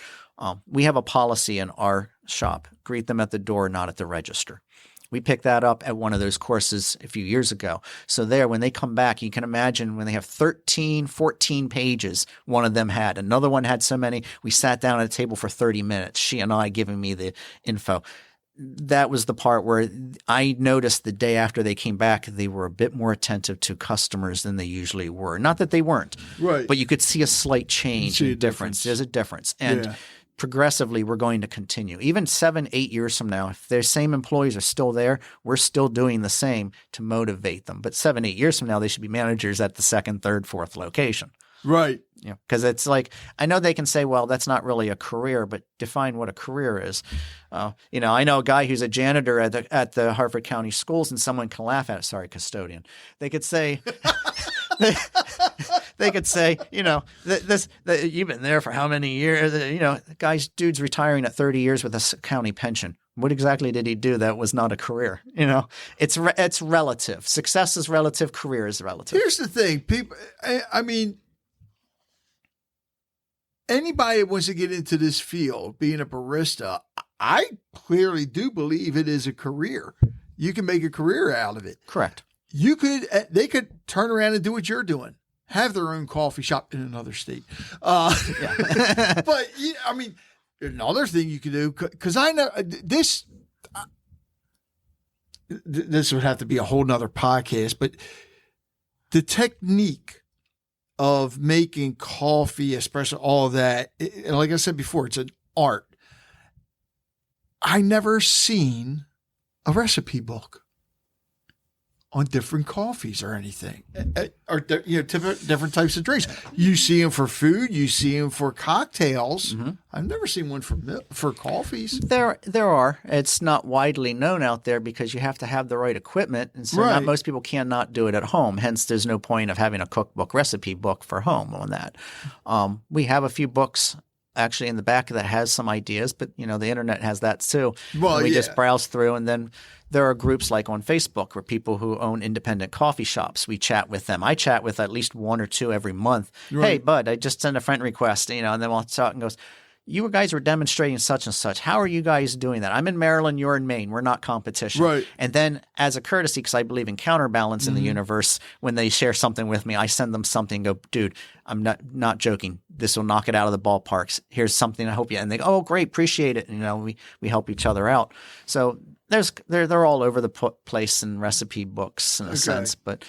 We have a policy in our shop: greet them at the door, not at the register. We picked that up at one of those courses a few years ago. So when they come back, you can imagine when they have 13, 14 pages, one of them had. Another one had so many. We sat down at a table for 30 minutes, she and I giving me the info. That was the part where I noticed the day after they came back, they were a bit more attentive to customers than they usually were. Not that they weren't, but you could see a slight change and difference. There's a difference. And progressively, we're going to continue. Even 7, 8 years from now, if their same employees are still there, we're still doing the same to motivate them. But 7, 8 years from now, they should be managers at the 2nd, 3rd, 4th location. Right. Because it's like, I know they can say, well, that's not really a career, but define what a career is. I know a guy who's a janitor at the Harford County schools, and someone can laugh at it. Sorry, custodian. They could say, they could say, you've been there for how many years? Dude's retiring at 30 years with a county pension. What exactly did he do that was not a career? It's relative. Success is relative. Career is relative. Here's the thing, people. I mean, anybody that wants to get into this field, being a barista, I clearly do believe it is a career. You can make a career out of it. Correct. They could turn around and do what you're doing. Have their own coffee shop in another state. But I mean, another thing you could do, because I know this would have to be a whole nother podcast, but the technique of making coffee, espresso, all of that, and like I said before, it's an art. I never seen a recipe book on different coffees or anything, or different types of drinks. You see them for food, you see them for cocktails. Mm-hmm. I've never seen one for coffees. There are. It's not widely known out there because you have to have the right equipment, and so not most people cannot do it at home. Hence, there's no point of having a cookbook, recipe book for home on that. We have a few books actually in the back that has some ideas, but the internet has that too. Well, we just browse through, and then there are groups like on Facebook where people who own independent coffee shops, we chat with them. I chat with at least 1 or 2 every month. Right. Hey, bud, I just sent a friend request, and then we'll talk and goes, you guys were demonstrating such and such. How are you guys doing that? I'm in Maryland, you're in Maine. We're not competition. Right. And then as a courtesy, because I believe in counterbalance in the universe, when they share something with me, I send them something and go, dude, I'm not joking. This will knock it out of the ballparks. Here's something I hope you – and they go, oh, great, appreciate it. We help each other out. So they're all over the place in recipe books in a sense. But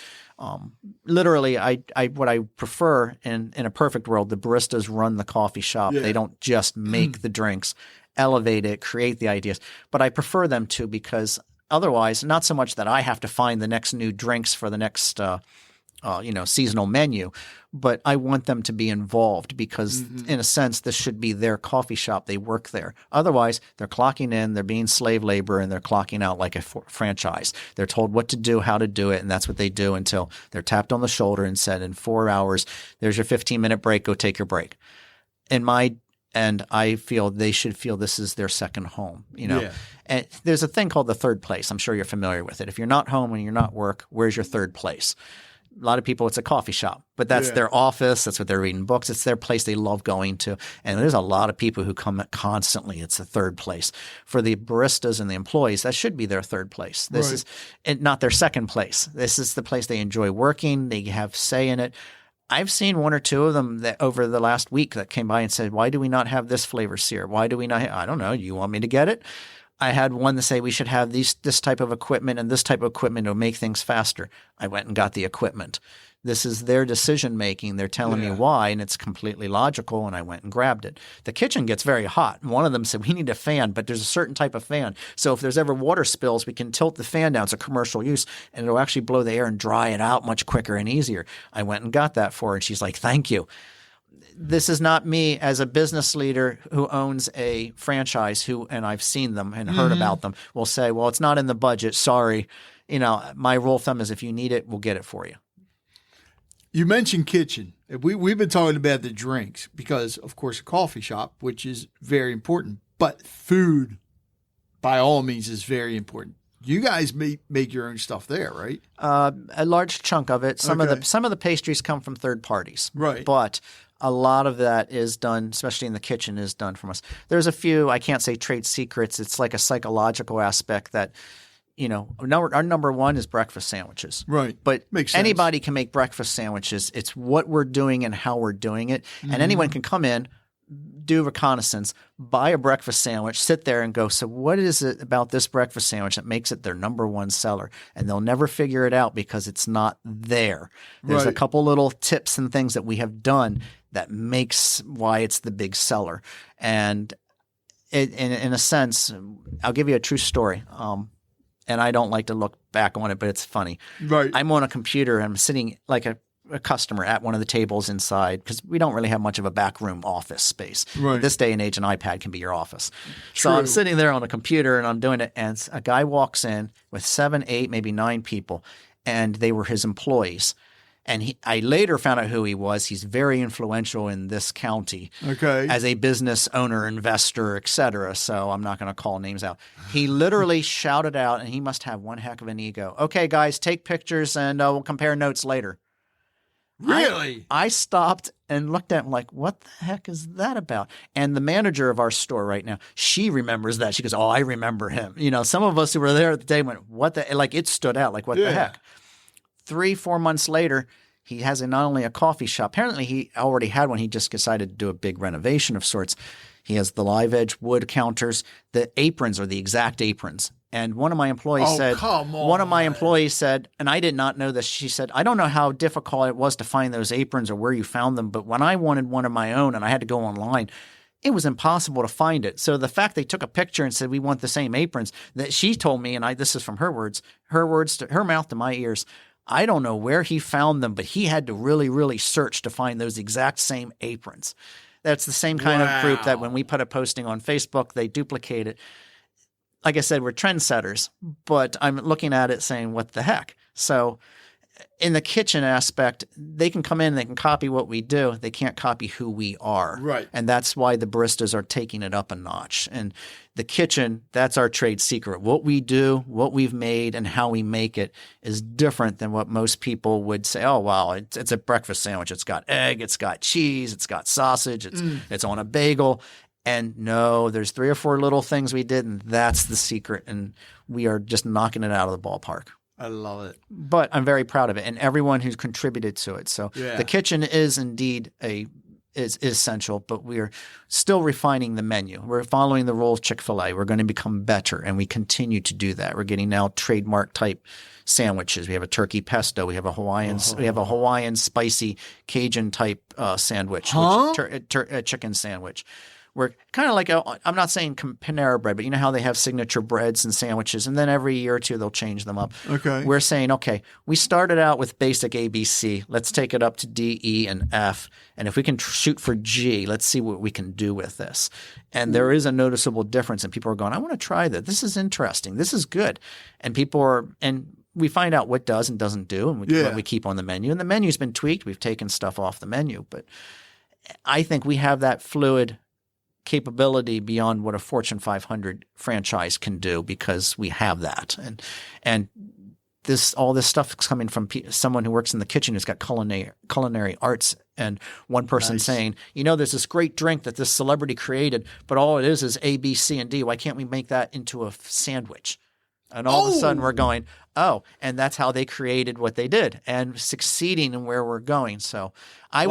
Literally, I what I prefer in a perfect world, the baristas run the coffee shop. Yeah. They don't just make the drinks, elevate it, create the ideas. But I prefer them to because otherwise, not so much that I have to find the next new drinks for the next seasonal menu, but I want them to be involved because in a sense, this should be their coffee shop. They work there. Otherwise, they're clocking in, they're being slave labor, and they're clocking out like a franchise. They're told what to do, how to do it, and that's what they do until they're tapped on the shoulder and said, in 4 hours, there's your 15-minute break, go take your break. And I feel they should feel this is their second home, Yeah. And there's a thing called the third place. I'm sure you're familiar with it. If you're not home and you're not work, where's your third place? A lot of people, it's a coffee shop, but that's their office. That's what they're reading books. It's their place they love going to. And there's a lot of people who come constantly. It's the third place. For the baristas and the employees, that should be their third place. This is not their second place. This is the place they enjoy working. They have say in it. I've seen one or two of them that over the last week that came by and said, why do we not have this flavor sear? Why do we not I don't know. You want me to get it? I had one that say we should have this type of equipment and this type of equipment to make things faster. I went and got the equipment. This is their decision making. They're telling me why, and it's completely logical, and I went and grabbed it. The kitchen gets very hot. One of them said, we need a fan, but there's a certain type of fan. So if there's ever water spills, we can tilt the fan down. It's a commercial use, and it'll actually blow the air and dry it out much quicker and easier. I went and got that for her, and she's like, thank you. This is not me as a business leader who owns a franchise and I've seen them and heard about them, will say, well, it's not in the budget. Sorry. My rule of thumb is if you need it, we'll get it for you. You mentioned kitchen. We've been talking about the drinks because, of course, a coffee shop, which is very important, but food, by all means, is very important. You guys make your own stuff there, right? A large chunk of it. Some of the pastries come from third parties, right? But a lot of that is done, especially in the kitchen, is done from us. There's a few, I can't say trade secrets. It's like a psychological aspect that, our number one is breakfast sandwiches. Right. But Makes sense. Anybody can make breakfast sandwiches. It's what we're doing and how we're doing it. And anyone can come in, do reconnaissance, buy a breakfast sandwich, sit there and go, so what is it about this breakfast sandwich that makes it their number one seller? And they'll never figure it out because it's not there. There's a couple little tips and things that we have done that makes why it's the big seller. And in a sense, I'll give you a true story. And I don't like to look back on it, but it's funny. Right. I'm on a computer and I'm sitting like a customer at one of the tables inside because we don't really have much of a backroom office space. Right. This day and age, an iPad can be your office. True. So I'm sitting there on a computer and I'm doing it, and a guy walks in with 7, 8, maybe 9 people, and they were his employees. And I later found out who he was. He's very influential in this county as a business owner, investor, et cetera. So I'm not going to call names out. He literally shouted out, and he must have one heck of an ego. Okay, guys, take pictures and we'll compare notes later. Really? I stopped and looked at him like, what the heck is that about? And the manager of our store right now, she remembers that. She goes, oh, I remember him. Some of us who were there at the day went, what the, like it stood out, like what the heck? 3-4 months later, he has not only a coffee shop. Apparently, he already had one. He just decided to do a big renovation of sorts. He has the live edge wood counters. The aprons are the exact aprons. And one of my employees said, and I did not know this. She said, I don't know how difficult it was to find those aprons or where you found them, but when I wanted one of my own and I had to go online, it was impossible to find it. So the fact they took a picture and said, we want the same aprons, that she told me, and this is from her words to her mouth to my ears, I don't know where he found them, but he had to really, really search to find those exact same aprons. That's the same kind of group that when we put a posting on Facebook, they duplicate it. Like I said, we're trendsetters, but I'm looking at it saying, what the heck? So in the kitchen aspect, they can come in, they can copy what we do. They can't copy who we are. Right. And that's why the baristas are taking it up a notch. And the kitchen, that's our trade secret. What we do, what we've made, and how we make it is different than what most people would say, oh, wow, it's a breakfast sandwich. It's got egg, it's got cheese, it's got sausage, it's on a bagel. And no, there's 3 or 4 little things we did, and that's the secret. And we are just knocking it out of the ballpark. I love it. But I'm very proud of it and everyone who's contributed to it. So the kitchen is indeed is essential, but we're still refining the menu. We're following the rules of Chick-fil-A. We're going to become better, and we continue to do that. We're getting now trademark type sandwiches. We have a turkey pesto. We have a Hawaiian spicy Cajun type sandwich, a chicken sandwich. We're kind of like I'm not saying Panera bread, but you know how they have signature breads and sandwiches, and then every year or two they'll change them up. Okay. We're saying, okay, we started out with basic ABC. Let's take it up to D, E, and F. And if we can shoot for G, let's see what we can do with this. And there is a noticeable difference, and people are going, I want to try that. This is interesting. This is good. And we find out what does and doesn't do, and what we keep on the menu. And the menu's been tweaked. We've taken stuff off the menu. But I think we have that fluid capability beyond what a Fortune 500 franchise can do because we have that. And all this stuff is coming from someone who works in the kitchen who's got culinary arts, and one person saying, there's this great drink that this celebrity created, but all it is A, B, C, and D. Why can't we make that into a sandwich? And all of a sudden we're going, and that's how they created what they did and succeeding in where we're going. So I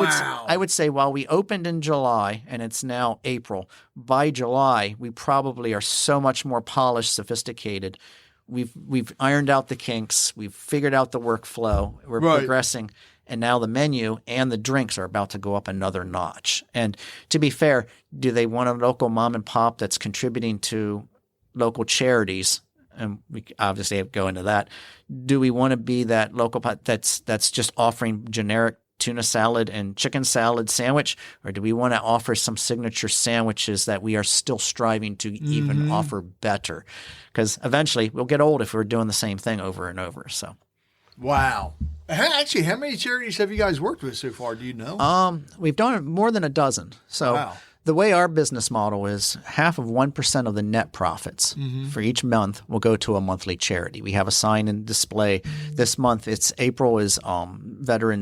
would say while we opened in July and it's now April, by July we probably are so much more polished, sophisticated. We've ironed out the kinks. We've figured out the workflow. We're progressing. And now the menu and the drinks are about to go up another notch. And to be fair, do they want a local mom and pop that's contributing to local charities? And we obviously go into that. Do we want to be that local pot that's just offering generic tuna salad and chicken salad sandwich? Or do we want to offer some signature sandwiches that we are still striving to even offer better? Because eventually we'll get old if we're doing the same thing over and over. So, wow. Actually, how many charities have you guys worked with so far? Do you know? We've done more than a dozen. So the way our business model is, half of 1% of the net profits for each month will go to a monthly charity. We have a sign and display. This month, April is Military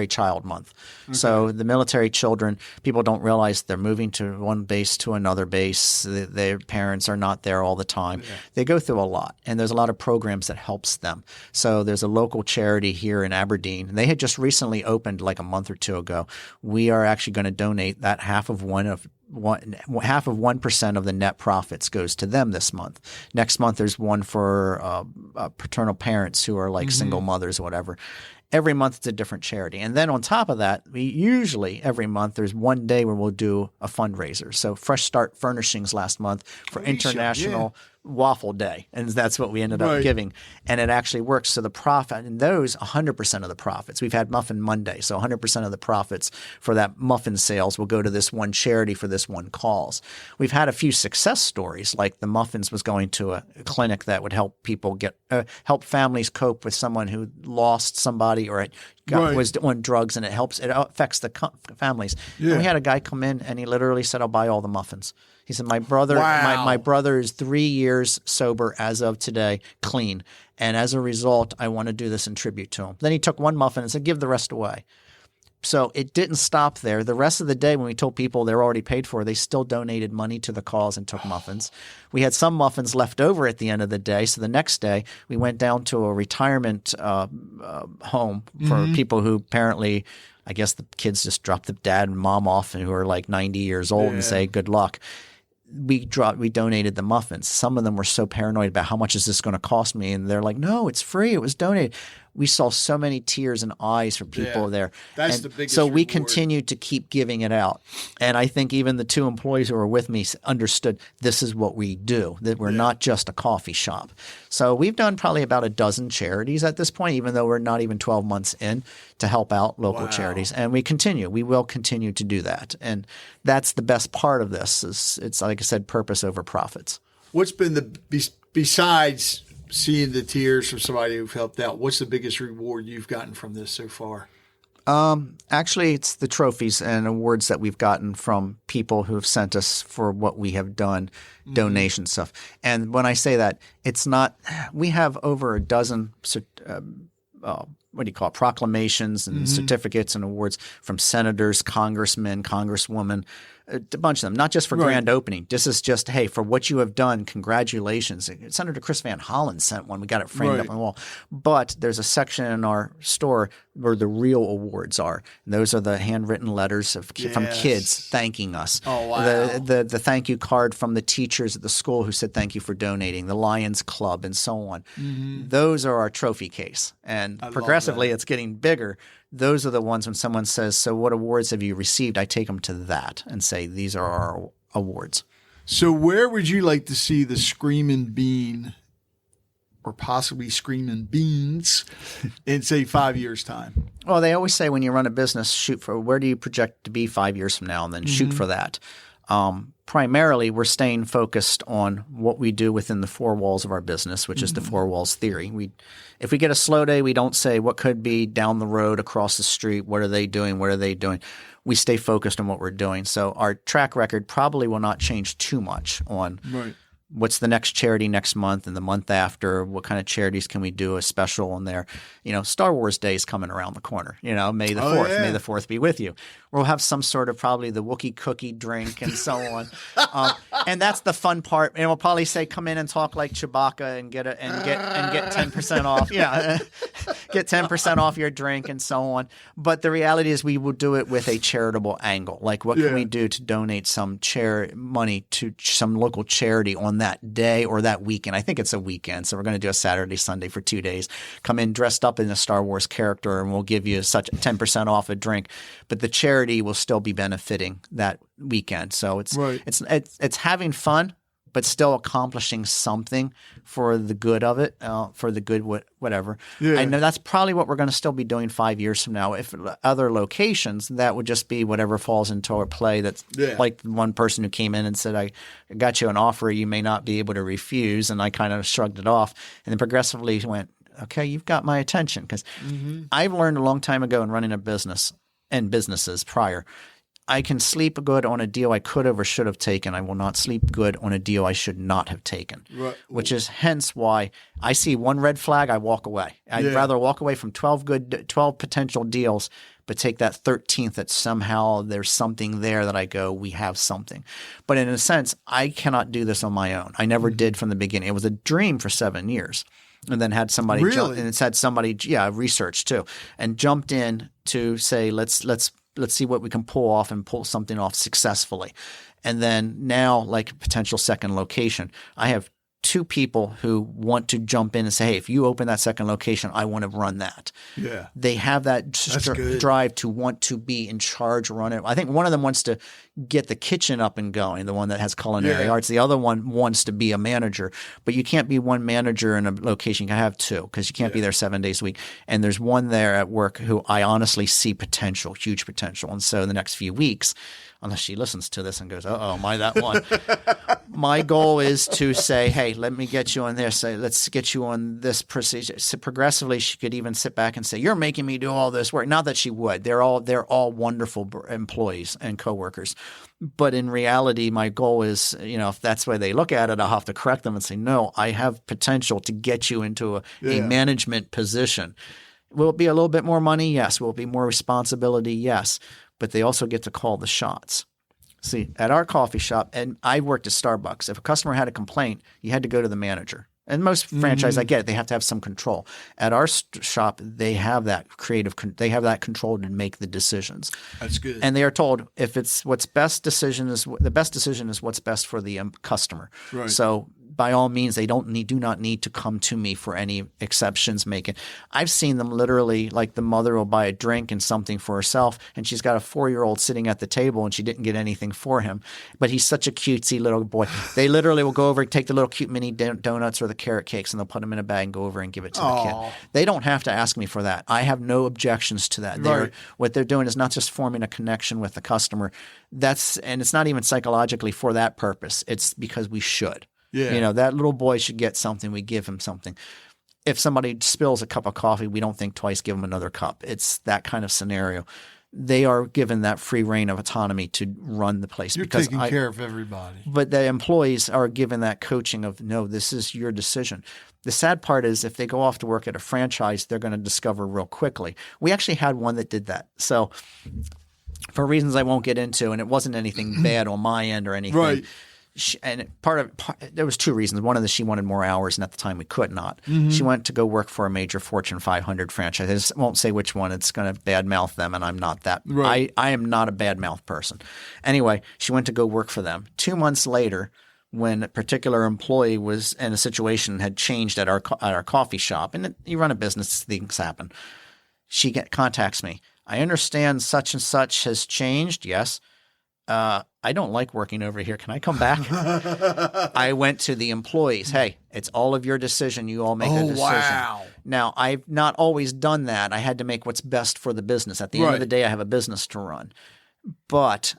Child Month. Okay. So the military children, people don't realize they're moving to one base to another base. Their parents are not there all the time. Yeah. They go through a lot, and there's a lot of programs that helps them. So there's a local charity here in Aberdeen. They had just recently opened like a month or two ago. We are actually going to donate that half of 1% of the net profits goes to them this month. Next month, there's one for paternal parents who are like single mothers or whatever. Every month it's a different charity. And then on top of that, we usually every month there's one day where we'll do a fundraiser. So Fresh Start Furnishings last month for International Waffle Day. And that's what we ended up giving. And it actually works. So the profit, and those 100% of the profits. We've had Muffin Monday. So 100% of the profits for that muffin sales will go to this one charity for this one cause. We've had a few success stories, like the muffins was going to a clinic that would help people help families cope with someone who lost somebody or was on drugs, and it affects the families. Yeah. And we had a guy come in and he literally said, I'll buy all the muffins. He said, my brother is 3 years sober as of today, clean. And as a result, I want to do this in tribute to him. Then he took one muffin and said, give the rest away. So it didn't stop there. The rest of the day, when we told people they're already paid for, they still donated money to the cause and took muffins. We had some muffins left over at the end of the day. So the next day, we went down to a retirement home for people who apparently, I guess the kids just dropped the dad and mom off and who are like 90 years old and say, good luck. We donated the muffins. Some of them were so paranoid about how much is this going to cost me, and they're like, "No, it's free. It was donated." We saw so many tears and eyes from people there. That's the biggest So we reward. continued to keep giving it out, and I think even the two employees who were with me understood this is what we do. That we're not just a coffee shop. So we've done probably about a dozen charities at this point, even though we're not even 12 months in, to help out local charities, and we continue. We will continue to do that, and that's the best part of this. It's like I said, purpose over profits. What's been besides seeing the tears from somebody who've helped out, what's the biggest reward you've gotten from this so far? Actually, it's the trophies and awards that we've gotten from people who have sent us for what we have done, donation stuff. And when I say that, it's not – we have over a dozen what do you call it, proclamations and certificates and awards from senators, congressmen, congresswomen, a bunch of them, not just for grand opening. This is just, hey, for what you have done, congratulations. Senator Chris Van Hollen sent one. We got it framed up on the wall. But there's a section in our store where the real awards are. And those are the handwritten letters from kids thanking us. Oh, wow. The thank you card from the teachers at the school who said thank you for donating, the Lions Club and so on. Those are our trophy case. And progressively it's getting bigger. Those are the ones when someone says, so what awards have you received? I take them to that and say, these are our awards. So where would you like to see the Screaming Bean or possibly Screaming Beans in, say, 5 years' time? Well, they always say when you run a business, shoot for where do you project to be 5 years from now and then shoot for that. Primarily, we're staying focused on what we do within the four walls of our business, which is the four walls theory. If we get a slow day, we don't say what could be down the road, across the street, what are they doing, what are they doing. We stay focused on what we're doing. So our track record probably will not change too much on what's the next charity next month and the month after, what kind of charities can we do a special on there. Star Wars Day is coming around the corner, May the 4th. May the 4th be with you. We'll have some sort of probably the Wookiee cookie drink and so on. And that's the fun part. And we'll probably say, come in and talk like Chewbacca and get 10% off. Yeah. Get 10% off your drink and so on. But the reality is we will do it with a charitable angle. Like what can we do to donate some money to some local charity on that day or that weekend? I think it's a weekend. So we're going to do a Saturday, Sunday for 2 days. Come in dressed up in a Star Wars character and we'll give you such 10% off a drink. But the charity will still be benefiting that weekend. So it's having fun, but still accomplishing something for the good of it, for the good whatever. Yeah. I know that's probably what we're going to still be doing 5 years from now. If other locations, that would just be whatever falls into our play. That's like one person who came in and said, I got you an offer you may not be able to refuse. And I kind of shrugged it off and then progressively went, okay, you've got my attention. Because I've learned a long time ago in running a business and businesses prior, I can sleep good on a deal I could have or should have taken. I will not sleep good on a deal I should not have taken, which is hence why I see one red flag, I walk away. I'd rather walk away from 12 potential deals, but take that 13th that somehow there's something there that I go, we have something. But in a sense, I cannot do this on my own. I never did from the beginning. It was a dream for 7 years. And then had somebody research too, and jumped in to say, let's see what we can pull off and pull something off successfully. And then now, like potential second location, I have 2 people who want to jump in and say, hey, if you open that second location, I want to run that. Yeah. They have that drive to want to be in charge, run it. I think one of them wants to get the kitchen up and going, the one that has culinary arts. The other one wants to be a manager. But you can't be one manager in a location. You can have 2 because you can't be there 7 days a week. And there's one there at work who I honestly see potential, huge potential. And so in the next few weeks, unless she listens to this and goes, uh-oh, am I that one? My goal is to say, hey, let me get you on there. Say, let's get you on this procedure. So progressively, she could even sit back and say, you're making me do all this work. Not that she would. They're all wonderful employees and coworkers. But in reality, my goal is, if that's the way they look at it, I'll have to correct them and say, no, I have potential to get you into a management position. Will it be a little bit more money? Yes. Will it be more responsibility? Yes. But they also get to call the shots. See, at our coffee shop, and I worked at Starbucks, if a customer had a complaint, you had to go to the manager. And most franchise, I get it, they have to have some control. At our shop, they have that they have that control to make the decisions. That's good. And they are told if it's the best decision is what's best for the customer. Right. So by all means, they do not need to come to me for any exceptions making. I've seen them literally, like the mother will buy a drink and something for herself, and she's got a 4-year-old sitting at the table, and she didn't get anything for him. But he's such a cutesy little boy. They literally will go over and take the little cute mini donuts or the carrot cakes, and they'll put them in a bag and go over and give it to the kid. They don't have to ask me for that. I have no objections to that. Right. What they're doing is not just forming a connection with the customer. And it's not even psychologically for that purpose. It's because we should. Yeah. That little boy should get something. We give him something. If somebody spills a cup of coffee, we don't think twice, give them another cup. It's that kind of scenario. they are given that free reign of autonomy to run the place. You're because taking care of everybody. But the employees are given that coaching of, no, this is your decision. The sad part is if they go off to work at a franchise, they're going to discover real quickly. We actually had one that did that. So for reasons I won't get into, and it wasn't anything bad on my end or anything. Right. There was two reasons. One of them, she wanted more hours, and at the time we could not. She went to go work for a major Fortune 500 franchise. I won't say which one. It's going to badmouth them, and I'm not that. Right. I am not a badmouth person. Anyway, she went to go work for them. 2 months later, when a particular employee was in a situation had changed at our coffee shop, and you run a business, things happen. She contacts me. I understand such and such has changed. Yes. I don't like working over here. Can I come back? I went to the employees. Hey, it's all of your decision. You all make a decision. Wow. Now, I've not always done that. I had to make what's best for the business. At the end of the day, I have a business to run. But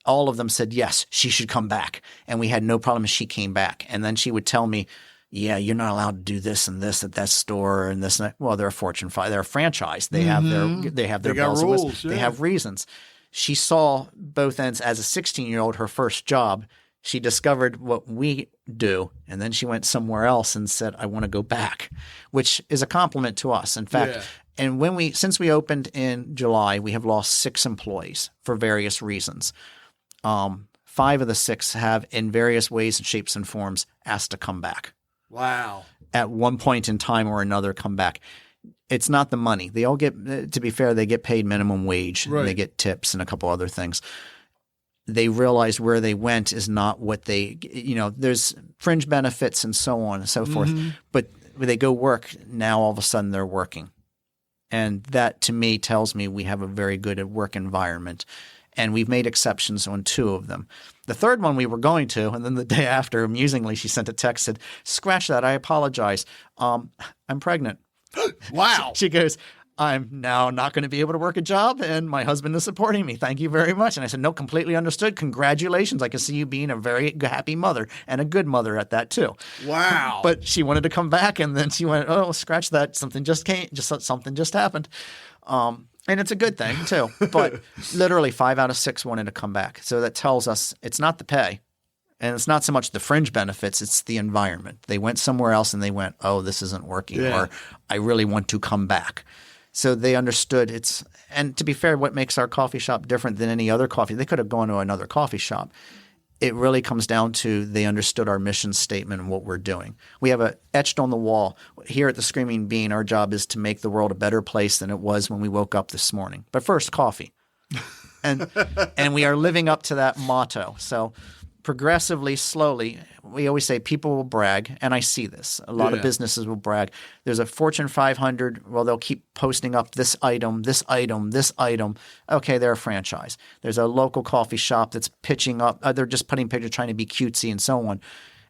all of them said, yes, she should come back. And we had no problem if she came back. And then she would tell me, yeah, you're not allowed to do this and this at that store and this and that. Well, they're a Fortune 5. They're a franchise. They have their bells and whistles. They have reasons. She saw both ends. As a 16-year-old, her first job, she discovered what we do, and then she went somewhere else and said, I want to go back, which is a compliment to us. In fact, and since we opened in July, we have lost 6 employees for various reasons. 5 of the 6 have, in various ways and shapes and forms, asked to come back. Wow. At one point in time or another, come back. It's not the money. They all get, to be fair, they get paid minimum wage. Right. And they get tips and a couple other things. They realize where they went is not what they, there's fringe benefits and so on and so forth. But when they go work, now all of a sudden they're working. And that to me tells me we have a very good work environment. And we've made exceptions on 2 of them. The third one we were going to, and then the day after, amusingly, she sent a text, said, scratch that, I apologize. I'm pregnant. Wow. She goes, I'm now not going to be able to work a job, and my husband is supporting me. Thank you very much. And I said, no, completely understood. Congratulations. I can see you being a very happy mother and a good mother at that too. Wow. But she wanted to come back, and then she went, oh, scratch that. Something just happened. And it's a good thing too. But literally 5 out of 6 wanted to come back. So that tells us it's not the pay. And it's not so much the fringe benefits, it's the environment. They went somewhere else and they went, oh, this isn't working, or I really want to come back. So they understood and to be fair, what makes our coffee shop different than any other coffee, they could have gone to another coffee shop. It really comes down to they understood our mission statement and what we're doing. We have etched on the wall. Here at the Screaming Bean, our job is to make the world a better place than it was when we woke up this morning. But first, coffee. And we are living up to that motto. So progressively, slowly, we always say people will brag, and I see this. A lot of businesses will brag. There's a Fortune 500, well, they'll keep posting up this item, this item, this item. Okay, they're a franchise. There's a local coffee shop that's pitching up. They're just putting pictures, trying to be cutesy and so on.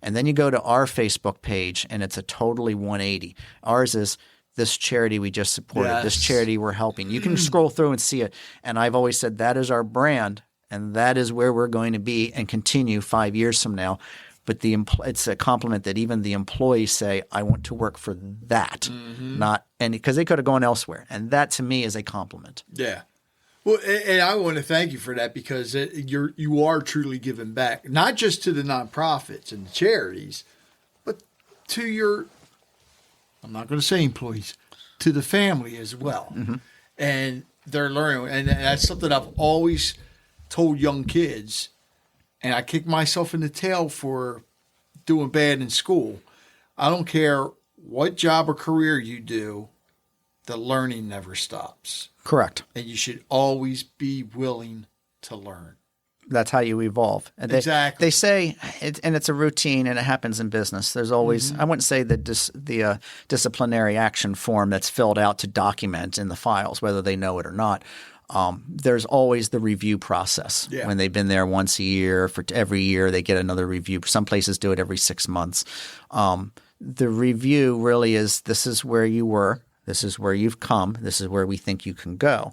And then you go to our Facebook page, and it's a totally 180. Ours is this charity we just supported, this charity we're helping. You can scroll through and see it. And I've always said that is our brand. And that is where we're going to be and continue 5 years from now. But it's a compliment that even the employees say, I want to work for that, not any – because they could have gone elsewhere. And that to me is a compliment. Yeah. Well, and I want to thank you for that because you are truly giving back, not just to the nonprofits and the charities, but to your – I'm not going to say employees – to the family as well. And they're learning. And that's something I've always – told young kids, and I kick myself in the tail for doing bad in school. I don't care what job or career you do, the learning never stops. Correct. And you should always be willing to learn. That's how you evolve. And exactly. They say, and it's a routine, and it happens in business. There's always, I wouldn't say the disciplinary action form that's filled out to document in the files, whether they know it or not. There's always the review process. When they've been there once a year, for every year they get another review. Some places do it every 6 months. The review really is, this is where you were, this is where you've come, this is where we think you can go.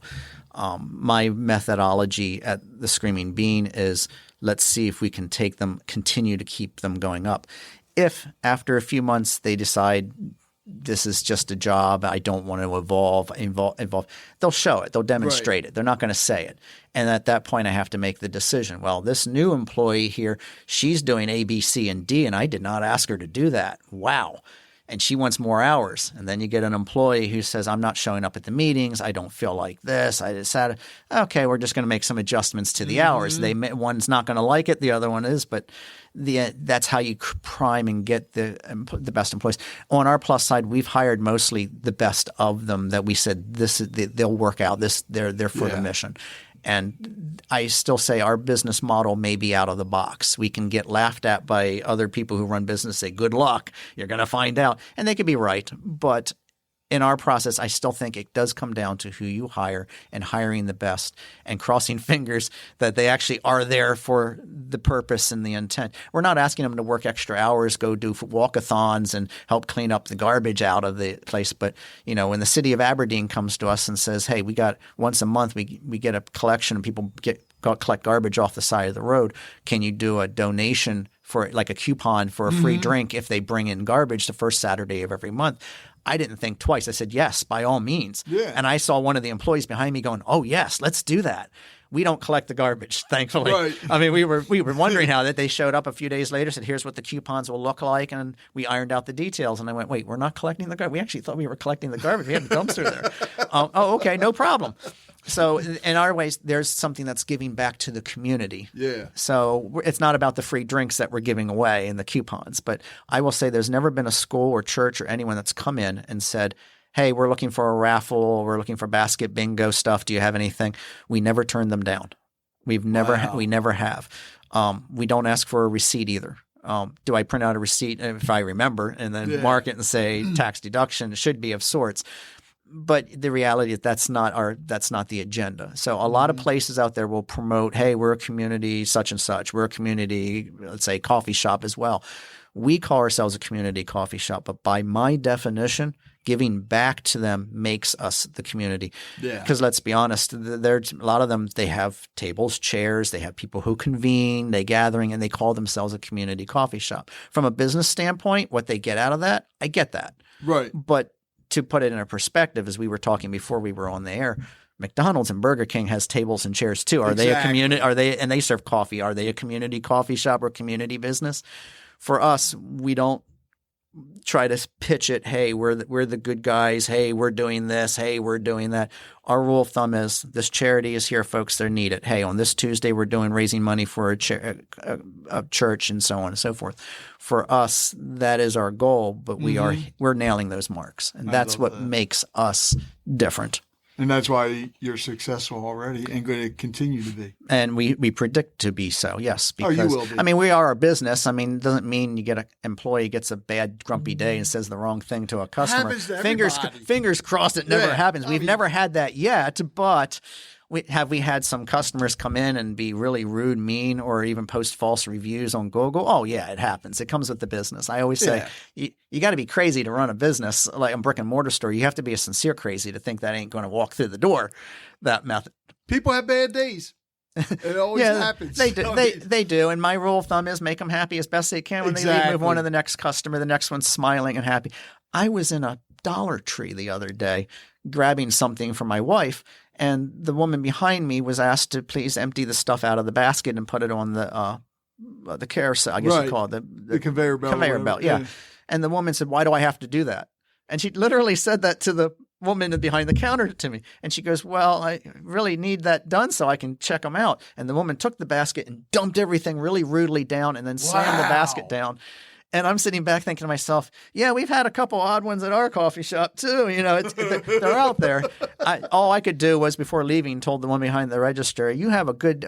My methodology at the Screaming Bean is, let's see if we can continue to keep them going up. If after a few months they decide this is just a job. I don't want to evolve. They'll show it. They'll demonstrate it. They're not going to say it. And at that point, I have to make the decision. Well, this new employee here, she's doing A, B, C, and D, and I did not ask her to do that. Wow. And she wants more hours. And then you get an employee who says, I'm not showing up at the meetings. I don't feel like this. I decided, okay, we're just going to make some adjustments to the hours. One's not going to like it. The other one is. But that's how you prime and get the best employees. On our plus side, we've hired mostly the best of them that we said they'll work out. They're for the mission. And I still say our business model may be out of the box. We can get laughed at by other people who run business, say, good luck, you're going to find out. And they could be right. But in our process, I still think it does come down to who you hire and hiring the best and crossing fingers that they actually are there for the purpose and the intent. We're not asking them to work extra hours, go do walkathons and help clean up the garbage out of the place. But, when the city of Aberdeen comes to us and says, hey, we got once a month, we get a collection and people collect garbage off the side of the road. Can you do a donation for like a coupon for a free drink if they bring in garbage the first Saturday of every month? I didn't think twice. I said, yes, by all means. Yeah. And I saw one of the employees behind me going, oh, yes, let's do that. We don't collect the garbage, thankfully. Right. I mean, we were wondering how that. They showed up a few days later, said, here's what the coupons will look like. And we ironed out the details. And I went, wait, we're not collecting the garbage? We actually thought we were collecting the garbage. We had a dumpster there. Oh, okay, no problem. So in our ways, there's something that's giving back to the community. Yeah. So it's not about the free drinks that we're giving away and the coupons. But I will say there's never been a school or church or anyone that's come in and said, hey, we're looking for a raffle. We're looking for basket bingo stuff. Do you have anything? We never turn them down. We never have. We don't ask for a receipt either. Do I print out a receipt if I remember and then mark it and say tax deduction? It should be of sorts. But the reality is that's not the agenda. So a lot of places out there will promote, hey, we're a community such and such. We're a community, let's say, coffee shop as well. We call ourselves a community coffee shop, but by my definition, giving back to them makes us the community. Yeah. Because let's be honest, there's a lot of them, they have tables, chairs, they have people who convene, they gathering, and they call themselves a community coffee shop. From a business standpoint, what they get out of that, I get that. Right. But to put it in a perspective, as we were talking before we were on the air, McDonald's and Burger King has tables and chairs too. Are they a community? And they serve coffee. Are they a community coffee shop or community business? For us, we don't try to pitch it. Hey, we're the good guys. Hey, we're doing this. Hey, we're doing that. Our rule of thumb is this charity is here, folks. They're needed. Hey, on this Tuesday, we're raising money for a church and so on and so forth. For us, that is our goal, but we're nailing those marks, and that's what makes us different. And that's why you're successful already and going to continue to be. And we predict to be so, yes. Because, you will be. I mean, we are a business. I mean, it doesn't mean you get an employee gets a bad, grumpy day and says the wrong thing to a customer. Happens to Fingers crossed it never happens. We've never had that yet, but have we had some customers come in and be really rude, mean, or even post false reviews on Google? Oh, yeah, it happens. It comes with the business. I always say you got to be crazy to run a business like a brick and mortar store. You have to be a sincere crazy to think that ain't going to walk through the door that method. People have bad days. It always happens. They do. And my rule of thumb is make them happy as best they can when they move on to the next customer. The next one's smiling and happy. I was in a Dollar Tree the other day grabbing something for my wife, and the woman behind me was asked to please empty the stuff out of the basket and put it on the carousel, I guess you call it. The conveyor belt. Conveyor belt, yeah. And the woman said, why do I have to do that? And she literally said that to the woman behind the counter to me. And she goes, well, I really need that done so I can check them out. And the woman took the basket and dumped everything really rudely down and then slammed the basket down. And I'm sitting back thinking to myself, yeah, we've had a couple odd ones at our coffee shop too. They're out there. All I could do was before leaving, told the one behind the register, you have a good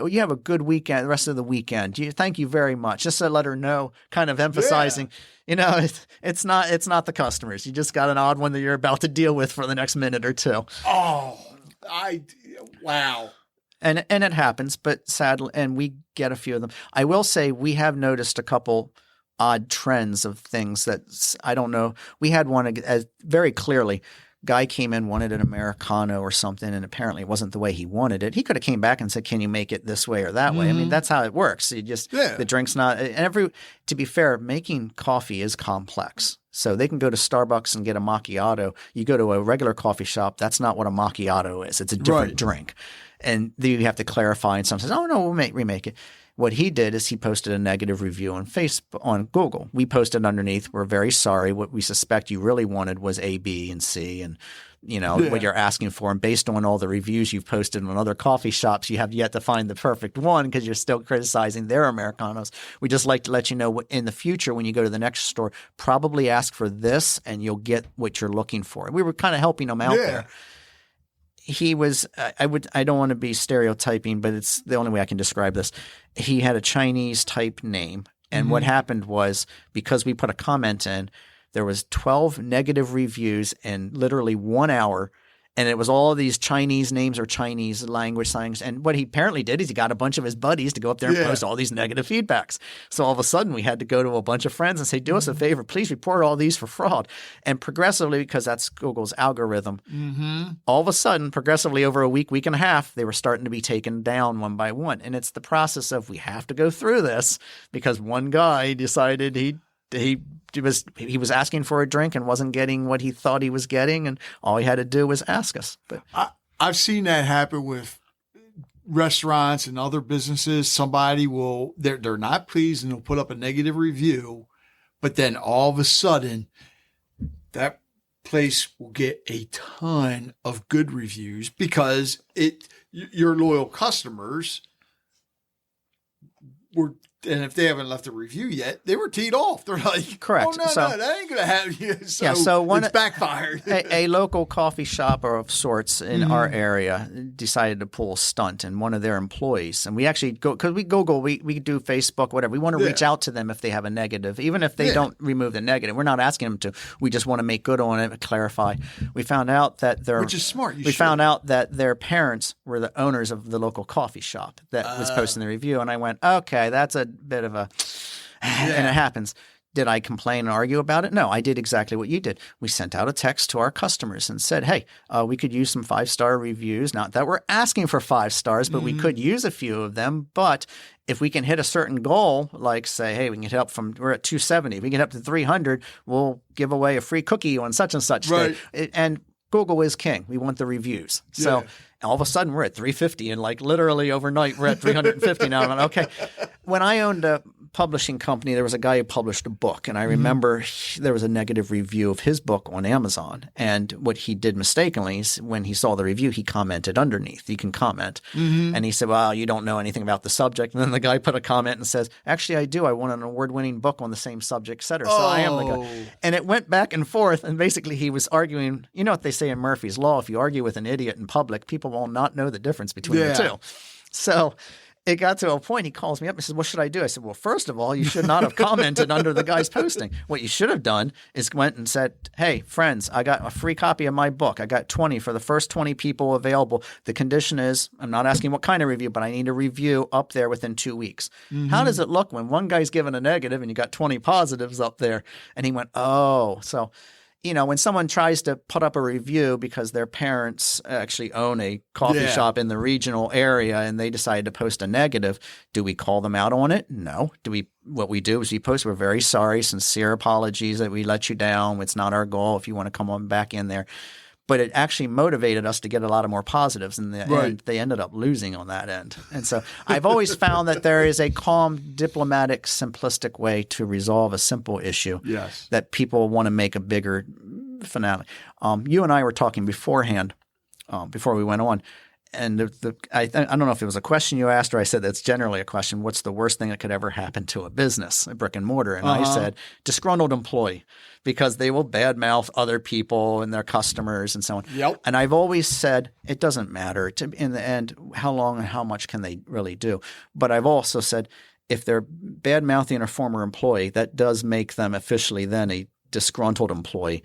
weekend, the rest of the weekend. Thank you very much. Just to let her know, kind of emphasizing, it's not the customers. You just got an odd one that you're about to deal with for the next minute or two. Oh, wow. And it happens, but sadly, and we get a few of them. I will say we have noticed a couple odd trends of things that I don't know. We had one very clearly Guy came in, wanted an Americano or something, and apparently it wasn't the way he wanted it. He could have came back and said, can you make it this way or that way? I mean, that's how it works. You just the drink's not – to be fair, making coffee is complex. So they can go to Starbucks and get a macchiato. You go to a regular coffee shop, that's not what a macchiato is. It's a different drink. And then you have to clarify, and someone says, oh, no, we'll remake it. What he did is he posted a negative review on Google. We posted underneath, we're very sorry. What we suspect you really wanted was A, B, and C, and what you're asking for. And based on all the reviews you've posted on other coffee shops, you have yet to find the perfect one because you're still criticizing their Americanos. We just like to let you know in the future when you go to the next store, probably ask for this and you'll get what you're looking for. We were kind of helping him out there. He was I don't want to be stereotyping, but it's the only way I can describe this. He had a Chinese type name. And what happened was because we put a comment in, there was 12 negative reviews in literally 1 hour. And it was all of these Chinese names or Chinese language signs. And what he apparently did is he got a bunch of his buddies to go up there and post all these negative feedbacks. So all of a sudden we had to go to a bunch of friends and say, do us a favor, please report all these for fraud. And progressively, because that's Google's algorithm, all of a sudden, progressively over a week and a half, they were starting to be taken down one by one. And it's the process of we have to go through this because one guy decided he was asking for a drink and wasn't getting what he thought he was getting, and all he had to do was ask us. But I've seen that happen with restaurants and other businesses. Somebody they're not pleased and they'll put up a negative review, but then all of a sudden that place will get a ton of good reviews because your loyal customers were. And if they haven't left a review yet, they were teed off. They're like, correct. Oh, no, that ain't going to happen. It's backfired. a local coffee shop of sorts in our area decided to pull a stunt, and one of their employees, and we actually go, because we Google, we do Facebook, whatever. We want to reach out to them if they have a negative, even if they don't remove the negative. We're not asking them to. We just want to make good on it and clarify. We found out that which is smart. Found out that their parents were the owners of the local coffee shop that was posting the review, and I went, okay, that's a bit of a and it happens. Did I complain and argue about it? No, I did exactly what you did. We sent out a text to our customers and said, hey, we could use some 5-star reviews. Not that we're asking for 5 stars, but we could use a few of them. But if we can hit a certain goal, like say, hey, we can get up we're at 270. If we get up to 300, we'll give away a free cookie on such and such day. And Google is king. We want the reviews. So all of a sudden we're at 350 and like literally overnight we're at 350 now. I'm like, okay. When I owned a publishing company, there was a guy who published a book, and I remember there was a negative review of his book on Amazon. And what he did mistakenly is when he saw the review, he commented underneath. You can comment. And he said, well, you don't know anything about the subject. And then the guy put a comment and says, actually, I do. I want an award-winning book on the same subject, et cetera. So I am the guy. And it went back and forth, and basically he was arguing. You know what they say in Murphy's Law? If you argue with an idiot in public, people will not know the difference between the two. So it got to a point, he calls me up and says, what should I do? I said, well, first of all, you should not have commented under the guy's posting. What you should have done is went and said, hey, friends, I got a free copy of my book. I got 20 for the first 20 people available. The condition is, I'm not asking what kind of review, but I need a review up there within 2 weeks. How does it look when one guy's given a negative and you got 20 positives up there? And he went, oh, so when someone tries to put up a review because their parents actually own a coffee shop in the regional area and they decide to post a negative, do we call them out on it? No. What we do is we post, we're very sorry, sincere apologies that we let you down. It's not our goal if you want to come on back in there. But it actually motivated us to get a lot of more positives. In the end, they ended up losing on that end. And so I've always found that there is a calm, diplomatic, simplistic way to resolve a simple issue that people want to make a bigger finale. You and I were talking beforehand, before we went on. And I don't know if it was a question you asked or I said that's generally a question. What's the worst thing that could ever happen to a business, a brick and mortar? And I said disgruntled employee, because they will badmouth other people and their customers and so on. And I've always said it doesn't matter in the end how long and how much can they really do. But I've also said if they're badmouthing a former employee, that does make them officially then a disgruntled employee.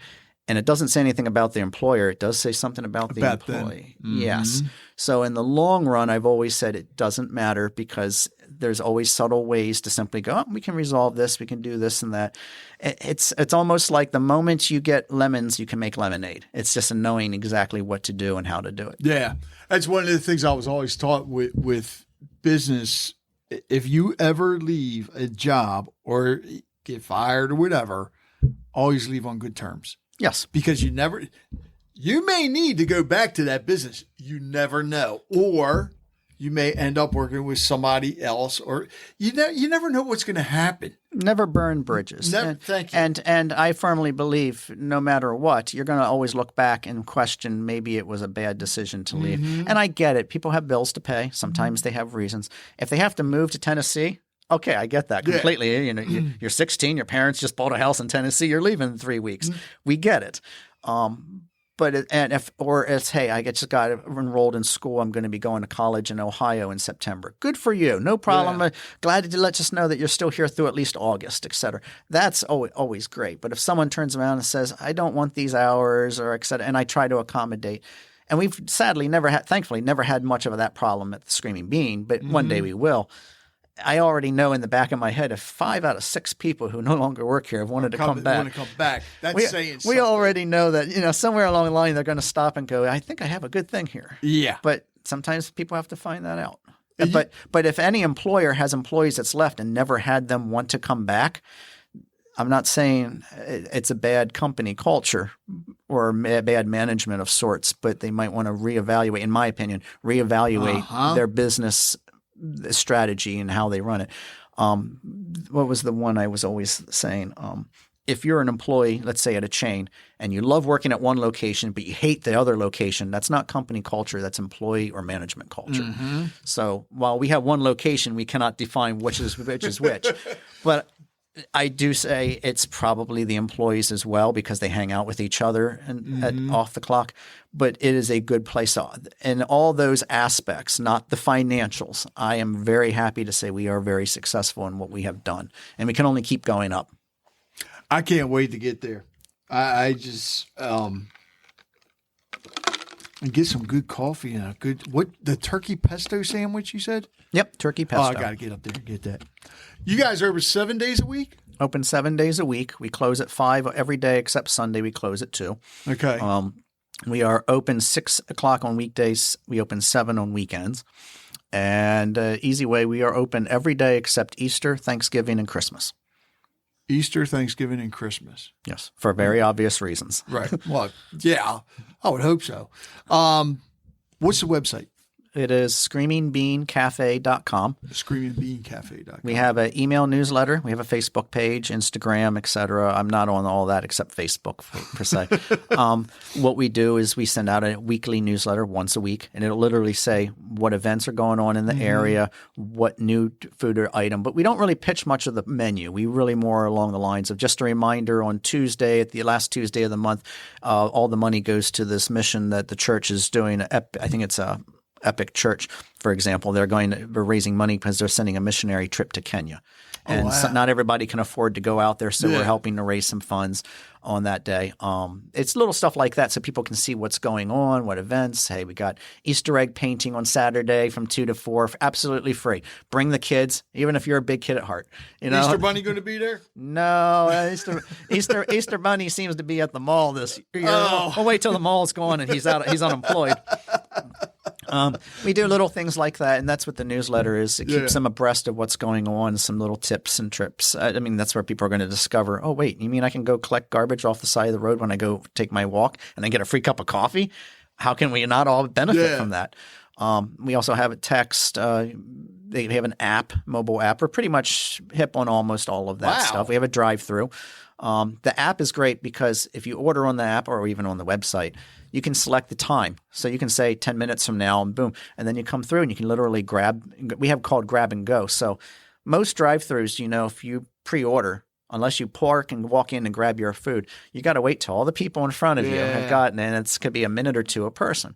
and it doesn't say anything about the employer. It does say something about the employee. Yes. So in the long run, I've always said it doesn't matter because there's always subtle ways to simply go, we can resolve this, we can do this and that. It's almost like the moment you get lemons, you can make lemonade. It's just knowing exactly what to do and how to do it. Yeah. That's one of the things I was always taught with business. If you ever leave a job or get fired or whatever, always leave on good terms. Yes. Because you may need to go back to that business. You never know. Or you may end up working with somebody else, or you never know what's going to happen. Never burn bridges. Thank you. And I firmly believe no matter what, you're going to always look back and question maybe it was a bad decision to leave. And I get it. People have bills to pay. Sometimes they have reasons. If they have to move to Tennessee, okay, I get that completely. Yeah. You know, you're 16, your parents just bought a house in Tennessee, you're leaving in 3 weeks. We get it. But hey, I just got enrolled in school. I'm going to be going to college in Ohio in September. Good for you. No problem. Yeah. Glad to let us know that you're still here through at least August, et cetera. That's always great. But if someone turns around and says, I don't want these hours or et cetera, and I try to accommodate, and we've sadly thankfully never had much of that problem at the Screaming Bean, but one day we will. I already know in the back of my head if 5 out of 6 people who no longer work here have wanted to come back. Want to come back. That's saying something. We already know that, somewhere along the line they're going to stop and go, I think I have a good thing here. Yeah. But sometimes people have to find that out. But if any employer has employees that's left and never had them want to come back, I'm not saying it's a bad company culture or bad management of sorts, but they might want to reevaluate, in my opinion, their business strategy and how they run it. What was the one I was always saying? If you're an employee, let's say at a chain, and you love working at one location, but you hate the other location, that's not company culture. That's employee or management culture. So while we have one location, we cannot define which is which. But I do say it's probably the employees as well because they hang out with each other and off the clock. But it is a good place. In all those aspects, not the financials, I am very happy to say we are very successful in what we have done. And we can only keep going up. I can't wait to get there. I just and get some good coffee and the turkey pesto sandwich you said? Yep, turkey pesto. Oh, I got to get up there and get that. You guys are open 7 days a week? Open 7 days a week. We close at 5 every day except Sunday. We close at 2. Okay. We are open 6 o'clock on weekdays. We open 7 on weekends. And easy way, we are open every day except Easter, Thanksgiving, and Christmas. Easter, Thanksgiving, and Christmas. Yes, for very obvious reasons. Right. Well, yeah, I would hope so. What's the website? It is screamingbeancafe.com. Screamingbeancafe.com. We have an email newsletter. We have a Facebook page, Instagram, etc. I'm not on all that except Facebook per se. What we do is we send out a weekly newsletter once a week, and it'll literally say what events are going on in the area, what new food or item. But we don't really pitch much of the menu. We really more along the lines of just a reminder on Tuesday, at the last Tuesday of the month, all the money goes to this mission that the church is doing. I think it's a Epic Church, for example, they're raising money because they're sending a missionary trip to Kenya. And so not everybody can afford to go out there, so we're helping to raise some funds on that day. It's little stuff like that so people can see what's going on, what events. Hey, we got Easter egg painting on Saturday from 2 to 4, absolutely free. Bring the kids, even if you're a big kid at heart. Easter Bunny going to be there? No, Easter Bunny seems to be at the mall this year. We'll wait till the mall's gone and he's unemployed. We do little things like that, and that's what the newsletter is. It keeps them abreast of what's going on, some little tips and trips. I mean, that's where people are going to discover, oh, wait, you mean I can go collect garbage off the side of the road when I go take my walk and then get a free cup of coffee? How can we not all benefit from that? We also have a text. They have an app, mobile app. We're pretty much hip on almost all of that stuff. We have a drive-through. The app is great because if you order on the app or even on the website, you can select the time. So you can say 10 minutes from now and boom. And then you come through and you can literally grab – we have called grab and go. So most drive-thrus, if you pre-order, unless you park and walk in and grab your food, you got to wait till all the people in front of you have gotten in. It could be a minute or two a person.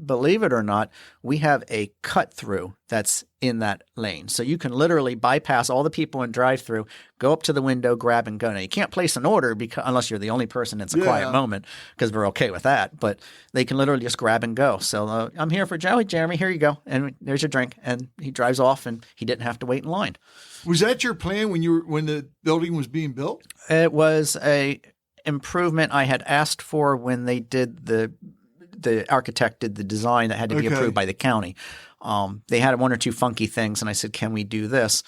believe it or not, we have a cut through that's in that lane. So you can literally bypass all the people in drive through, go up to the window, grab and go. Now you can't place an order unless you're the only person. It's a quiet moment because we're okay with that. But they can literally just grab and go. So I'm here for Joey, Jeremy. Here you go, and there's your drink. And he drives off, and he didn't have to wait in line. Was that your plan when the building was being built? It was a improvement I had asked for when they did the architect did the design that had to be approved by the county. They had one or two funky things, and I said, "Can we do this?"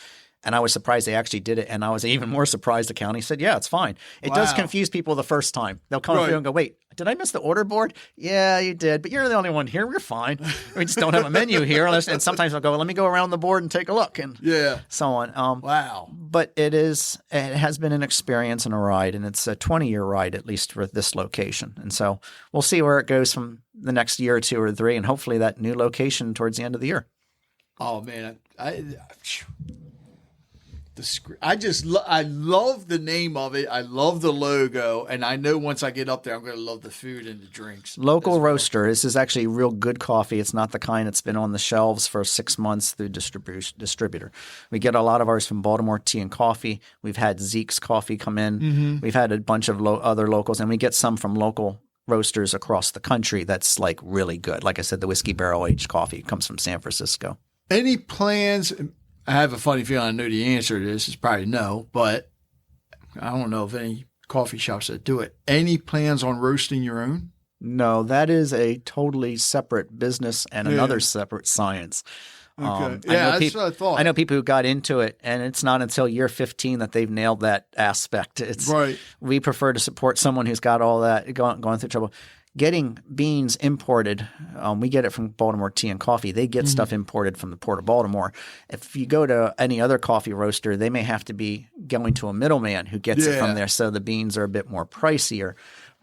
And I was surprised they actually did it, and I was even more surprised the county said, "Yeah, it's fine." It does confuse people the first time. They'll come through and go, "Wait, did I miss the order board?" "Yeah, you did, but you're the only one here. We're fine. We just don't have a menu here." And sometimes I'll go, "Let me go around the board and take a look," and so on. But it has been an experience and a ride, and it's a 20-year ride at least for this location. And so we'll see where it goes from the next year or two or three, and hopefully that new location towards the end of the year. Oh man, I love the name of it. I love the logo, and I know once I get up there, I'm going to love the food and the drinks. Local roaster. This is actually real good coffee. It's not the kind that's been on the shelves for 6 months through distributor. We get a lot of ours from Baltimore Tea and Coffee. We've had Zeke's Coffee come in. Mm-hmm. We've had a bunch of other locals, and we get some from local roasters across the country that's like really good. Like I said, the Whiskey Barrel Aged Coffee comes from San Francisco. Any plans? I have a funny feeling I know the answer to this is probably no, but I don't know of any coffee shops that do it. Any plans on roasting your own? No, that is a totally separate business and another separate science. Okay. That's what I thought. I know people who got into it, and it's not until year 15 that they've nailed that aspect. It's right. We prefer to support someone who's got all that, going through trouble. Getting beans imported, we get it from Baltimore Tea and Coffee. They get stuff imported from the Port of Baltimore. If you go to any other coffee roaster, they may have to be going to a middleman who gets it from there, so the beans are a bit more pricier.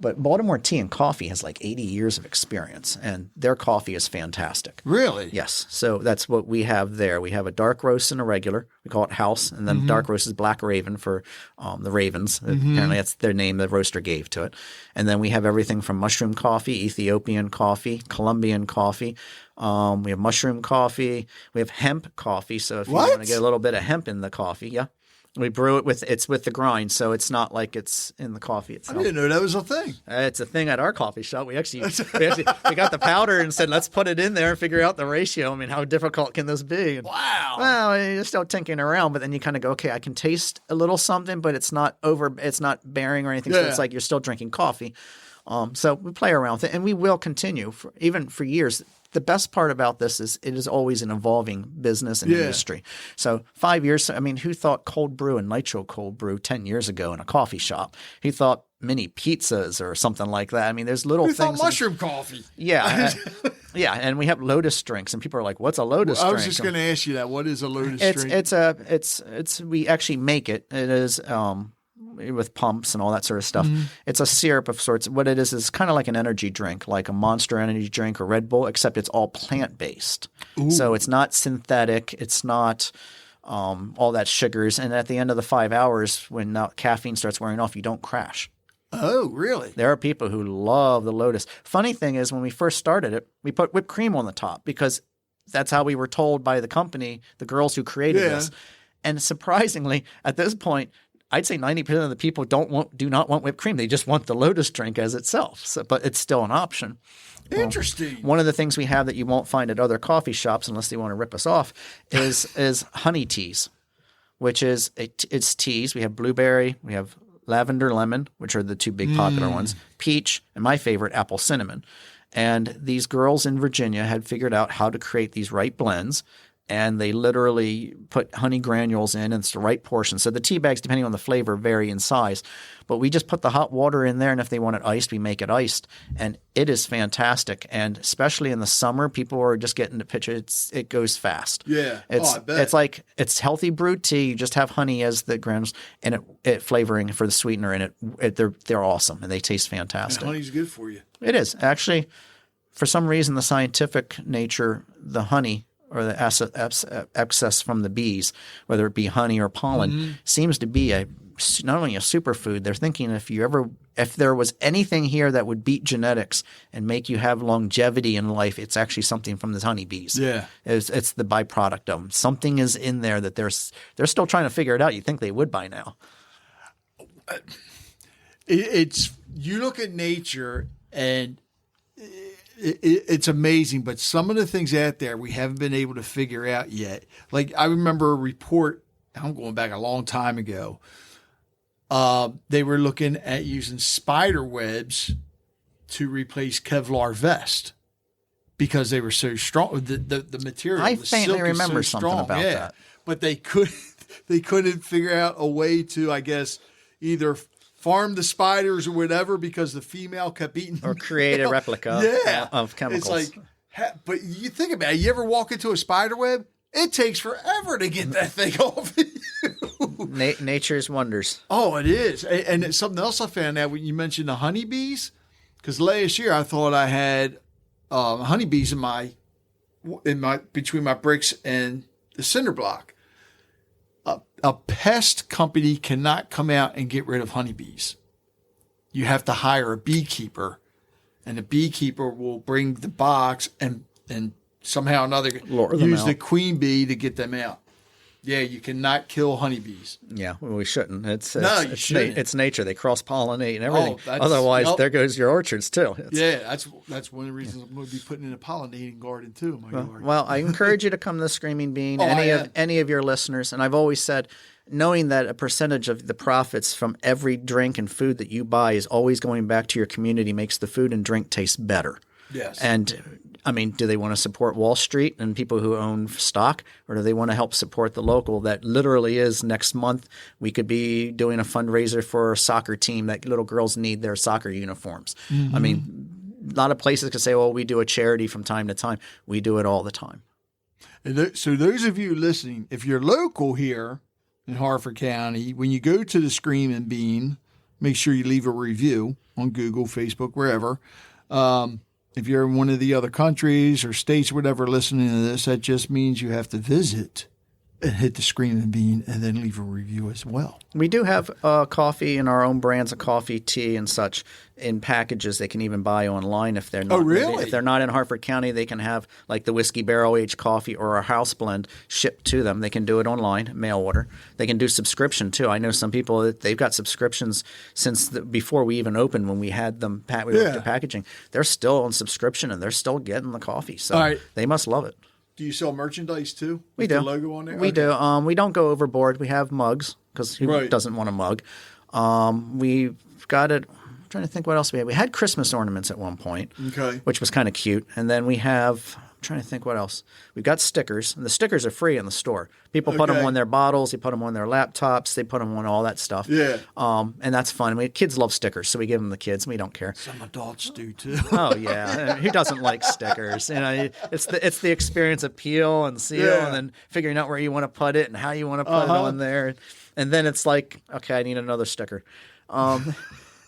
But Baltimore Tea and Coffee has like 80 years of experience, and their coffee is fantastic. Really? Yes. So that's what we have there. We have a dark roast and a regular. We call it house, and then dark roast is Black Raven for the Ravens. Apparently that's their name the roaster gave to it. And then we have everything from mushroom coffee, Ethiopian coffee, Colombian coffee. We have mushroom coffee. We have hemp coffee. So if you want to get a little bit of hemp in the coffee, we brew it with the grind, so it's not like it's in the coffee itself. I didn't know that was a thing. It's a thing at our coffee shop. We got the powder and said, let's put it in there and figure out the ratio. I mean, how difficult can this be? And, wow. Well, you're still tinkering around, but then you kind of go, okay, I can taste a little something, but it's not bearing or anything. So it's like you're still drinking coffee. So we play around with it, and we will continue even for years. The best part about this is it is always an evolving business and industry. So 5 years, I mean, who thought cold brew and nitro cold brew 10 years ago in a coffee shop? Who thought mini pizzas or something like that? I mean, there's little things. Who thought mushroom coffee? Yeah. And we have lotus drinks, and people are like, what's a lotus drink? I was just going to ask you that. What is a lotus drink? We actually make it. It is with pumps and all that sort of stuff. It's a syrup of sorts. What it is kind of like an energy drink, like a Monster energy drink or Red Bull, except it's all plant-based. So it's not synthetic. It's not all that sugars. And at the end of the 5 hours, when caffeine starts wearing off, you don't crash. Oh, really? There are people who love the Lotus. Funny thing is, when we first started it, we put whipped cream on the top because that's how we were told by the company, the girls who created this. And surprisingly, at this point, I'd say 90% of the people do not want whipped cream. They just want the Lotus drink as itself. So, but it's still an option. Interesting. One of the things we have that you won't find at other coffee shops, unless they want to rip us off, is honey teas, which is it's teas. We have blueberry, we have lavender, lemon, which are the two big popular ones, peach, and my favorite, apple cinnamon. And these girls in Virginia had figured out how to create these right blends. And they literally put honey granules in, and it's the right portion. So the tea bags, depending on the flavor, vary in size. But we just put the hot water in there, and if they want it iced, we make it iced. And it is fantastic. And especially in the summer, people are just getting the picture. It goes fast. Yeah. I bet. It's like it's healthy brewed tea. You just have honey as the granules and it flavoring for the sweetener, and they're awesome, and they taste fantastic. And honey's good for you. It is. Actually, for some reason, the scientific nature, the honey, or the excess from the bees, whether it be honey or pollen, seems to be a not only a superfood, they're thinking if there was anything here that would beat genetics and make you have longevity in life, it's actually something from the honeybees. Yeah. It's the byproduct of them. Something is in there that they're still trying to figure it out. You'd think they would by now. It's you look at nature and it's amazing, but some of the things out there we haven't been able to figure out yet. Like I remember a report, I'm going back a long time ago. They were looking at using spider webs to replace Kevlar vest because they were so strong. The material, I the faintly silk is remember so something strong. about that. But they couldn't figure out a way to, I guess, either farm the spiders or whatever because the female kept eating them. Or create a replica of chemicals. It's like, but you think about it, you ever walk into a spider web? It takes forever to get that thing off of you. Nature's wonders. Oh, it is. And it's something else I found out when you mentioned the honeybees, because last year I thought I had honeybees in my between my bricks and the cinder block. A pest company cannot come out and get rid of honeybees. You have to hire a beekeeper, and the beekeeper will bring the box and somehow or another use the queen bee to get them out. Yeah, you cannot kill honeybees. Yeah, well, we shouldn't. You shouldn't. It's nature. They cross-pollinate and everything. Oh, Otherwise, there goes your orchards too. That's one of the reasons I'm going to be putting in a pollinating garden too in my yard. Well, I encourage you to come to the Screaming Bean. Any of your listeners, and I've always said, knowing that a percentage of the profits from every drink and food that you buy is always going back to your community makes the food and drink taste better. Yes. And I mean, do they want to support Wall Street and people who own stock, or do they want to help support the local that literally is next month we could be doing a fundraiser for a soccer team that little girls need their soccer uniforms. Mm-hmm. I mean, a lot of places could say, well, we do a charity from time to time. We do it all the time. So those of you listening, if you're local here in Harford County, when you go to the Screaming Bean, make sure you leave a review on Google, Facebook, wherever. If you're in one of the other countries or states, whatever, listening to this, that just means you have to visit and hit the Screaming Bean and then leave a review as well. We do have coffee in our own brands of coffee, tea, and such in packages they can even buy online if they're not. Oh, really? If they're not in Harford County, they can have like the whiskey barrel aged coffee or our house blend shipped to them. They can do it online, mail order. They can do subscription too. I know some people that they've got subscriptions since before we even opened when we had them the packaging. They're still on subscription and they're still getting the coffee. So they must love it. Do you sell merchandise too? We do. The logo on there? We do. We don't go overboard. We have mugs because who doesn't want a mug? We've got it. I'm trying to think what else we had. We had Christmas ornaments at one point, which was kind of cute. And then we have – I'm trying to think what else. We've got stickers. And the stickers are free in the store. People put them on their bottles. They put them on their laptops. They put them on all that stuff. Yeah. And that's fun. Kids love stickers, so we give them to the kids. We don't care. Some adults do too. Oh yeah, who doesn't like stickers? It's the experience of peel and seal, and then figuring out where you want to put it and how you want to put it on there, and then it's like, okay, I need another sticker.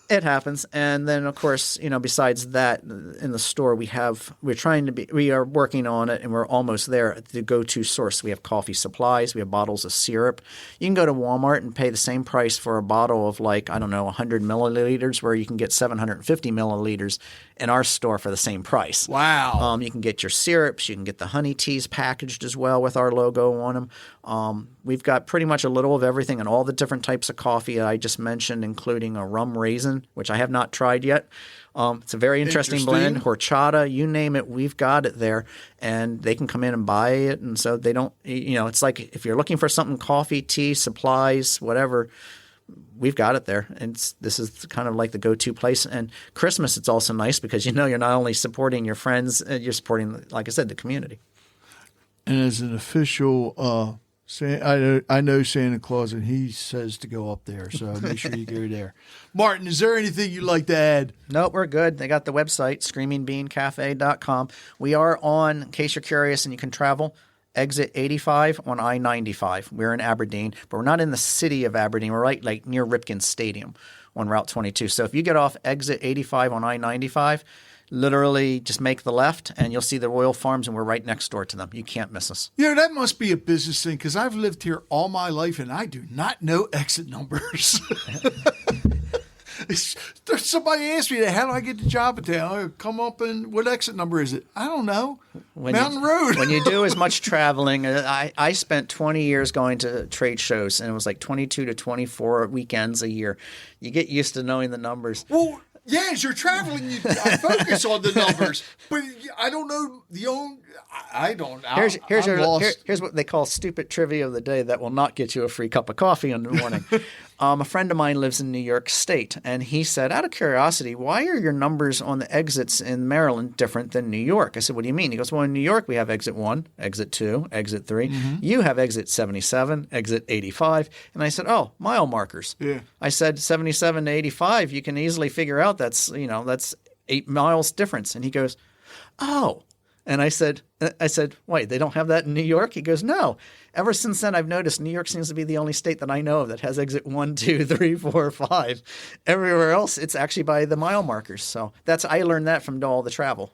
It happens. And then, of course, besides that, in the store, we are working on it, and we're almost there at the go-to source. We have coffee supplies. We have bottles of syrup. You can go to Walmart and pay the same price for a bottle of 100 milliliters, where you can get 750 milliliters in our store for the same price. Wow. You can get your syrups. You can get the honey teas packaged as well with our logo on them. We've got pretty much a little of everything and all the different types of coffee that I just mentioned, including a rum raisin, which I have not tried yet. It's a very interesting blend. Horchata, you name it, we've got it there. And they can come in and buy it. And so they don't – it's like if you're looking for something, coffee, tea, supplies, whatever – we've got it there. And this is kind of like the go-to place. And Christmas, it's also nice because you're not only supporting your friends, you're supporting, like I said, the community. And as an official, I know Santa Claus, and he says to go up there. So make sure you go there. Martin, is there anything you'd like to add? Nope, we're good. They got the website, screamingbeancafe.com. We are on, in case you're curious and you can travel, exit 85 on I-95. We're in Aberdeen, but we're not in the city of Aberdeen. We're right near Ripken Stadium on Route 22. So if you get off exit 85 on I-95, Literally just make the left and you'll see the Royal Farms and we're right next door to them. You can't miss us. That must be a business thing because I've lived here all my life and I do not know exit numbers. Somebody asked me, how do I get the job at town? I come up and what exit number is it? I don't know. Mountain Road. When you do as much traveling, I spent 20 years going to trade shows, and it was like 22 to 24 weekends a year. You get used to knowing the numbers. Well, yeah, as you're traveling, I focus on the numbers, but I don't know I don't. Here's what they call stupid trivia of the day that will not get you a free cup of coffee in the morning. A friend of mine lives in New York State, and he said, out of curiosity, why are your numbers on the exits in Maryland different than New York? I said, what do you mean? He goes, well, in New York, we have exit 1, exit 2, exit 3. Mm-hmm. You have exit 77, exit 85. And I said, oh, mile markers. Yeah. I said 77 to 85, you can easily figure out that's 8 miles difference. And he goes, oh. And I said, wait, they don't have that in New York? He goes, no. Ever since then, I've noticed New York seems to be the only state that I know of that has exit 1, 2, 3, 4, 5. Everywhere else, it's actually by the mile markers. So I learned that from all the travel.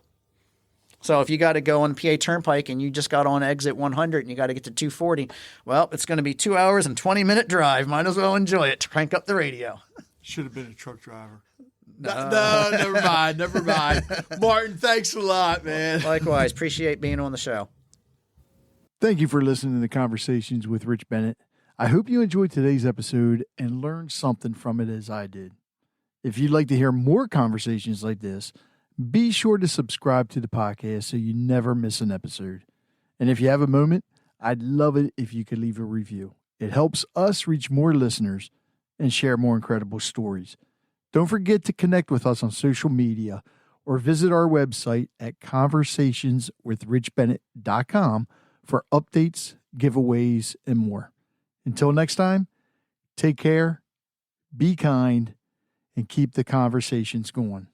So if you got to go on PA Turnpike and you just got on exit 100 and you got to get to 240, well, it's going to be 2 hours and 20-minute drive. Might as well enjoy it. Crank up the radio. Should have been a truck driver. No, never mind. Martin, thanks a lot, man. Likewise. Appreciate being on the show. Thank you for listening to Conversations with Rich Bennett. I hope you enjoyed today's episode and learned something from it as I did. If you'd like to hear more conversations like this, be sure to subscribe to the podcast so you never miss an episode. And if you have a moment, I'd love it if you could leave a review. It helps us reach more listeners and share more incredible stories. Don't forget to connect with us on social media or visit our website at conversationswithrichbennett.com for updates, giveaways, and more. Until next time, take care, be kind, and keep the conversations going.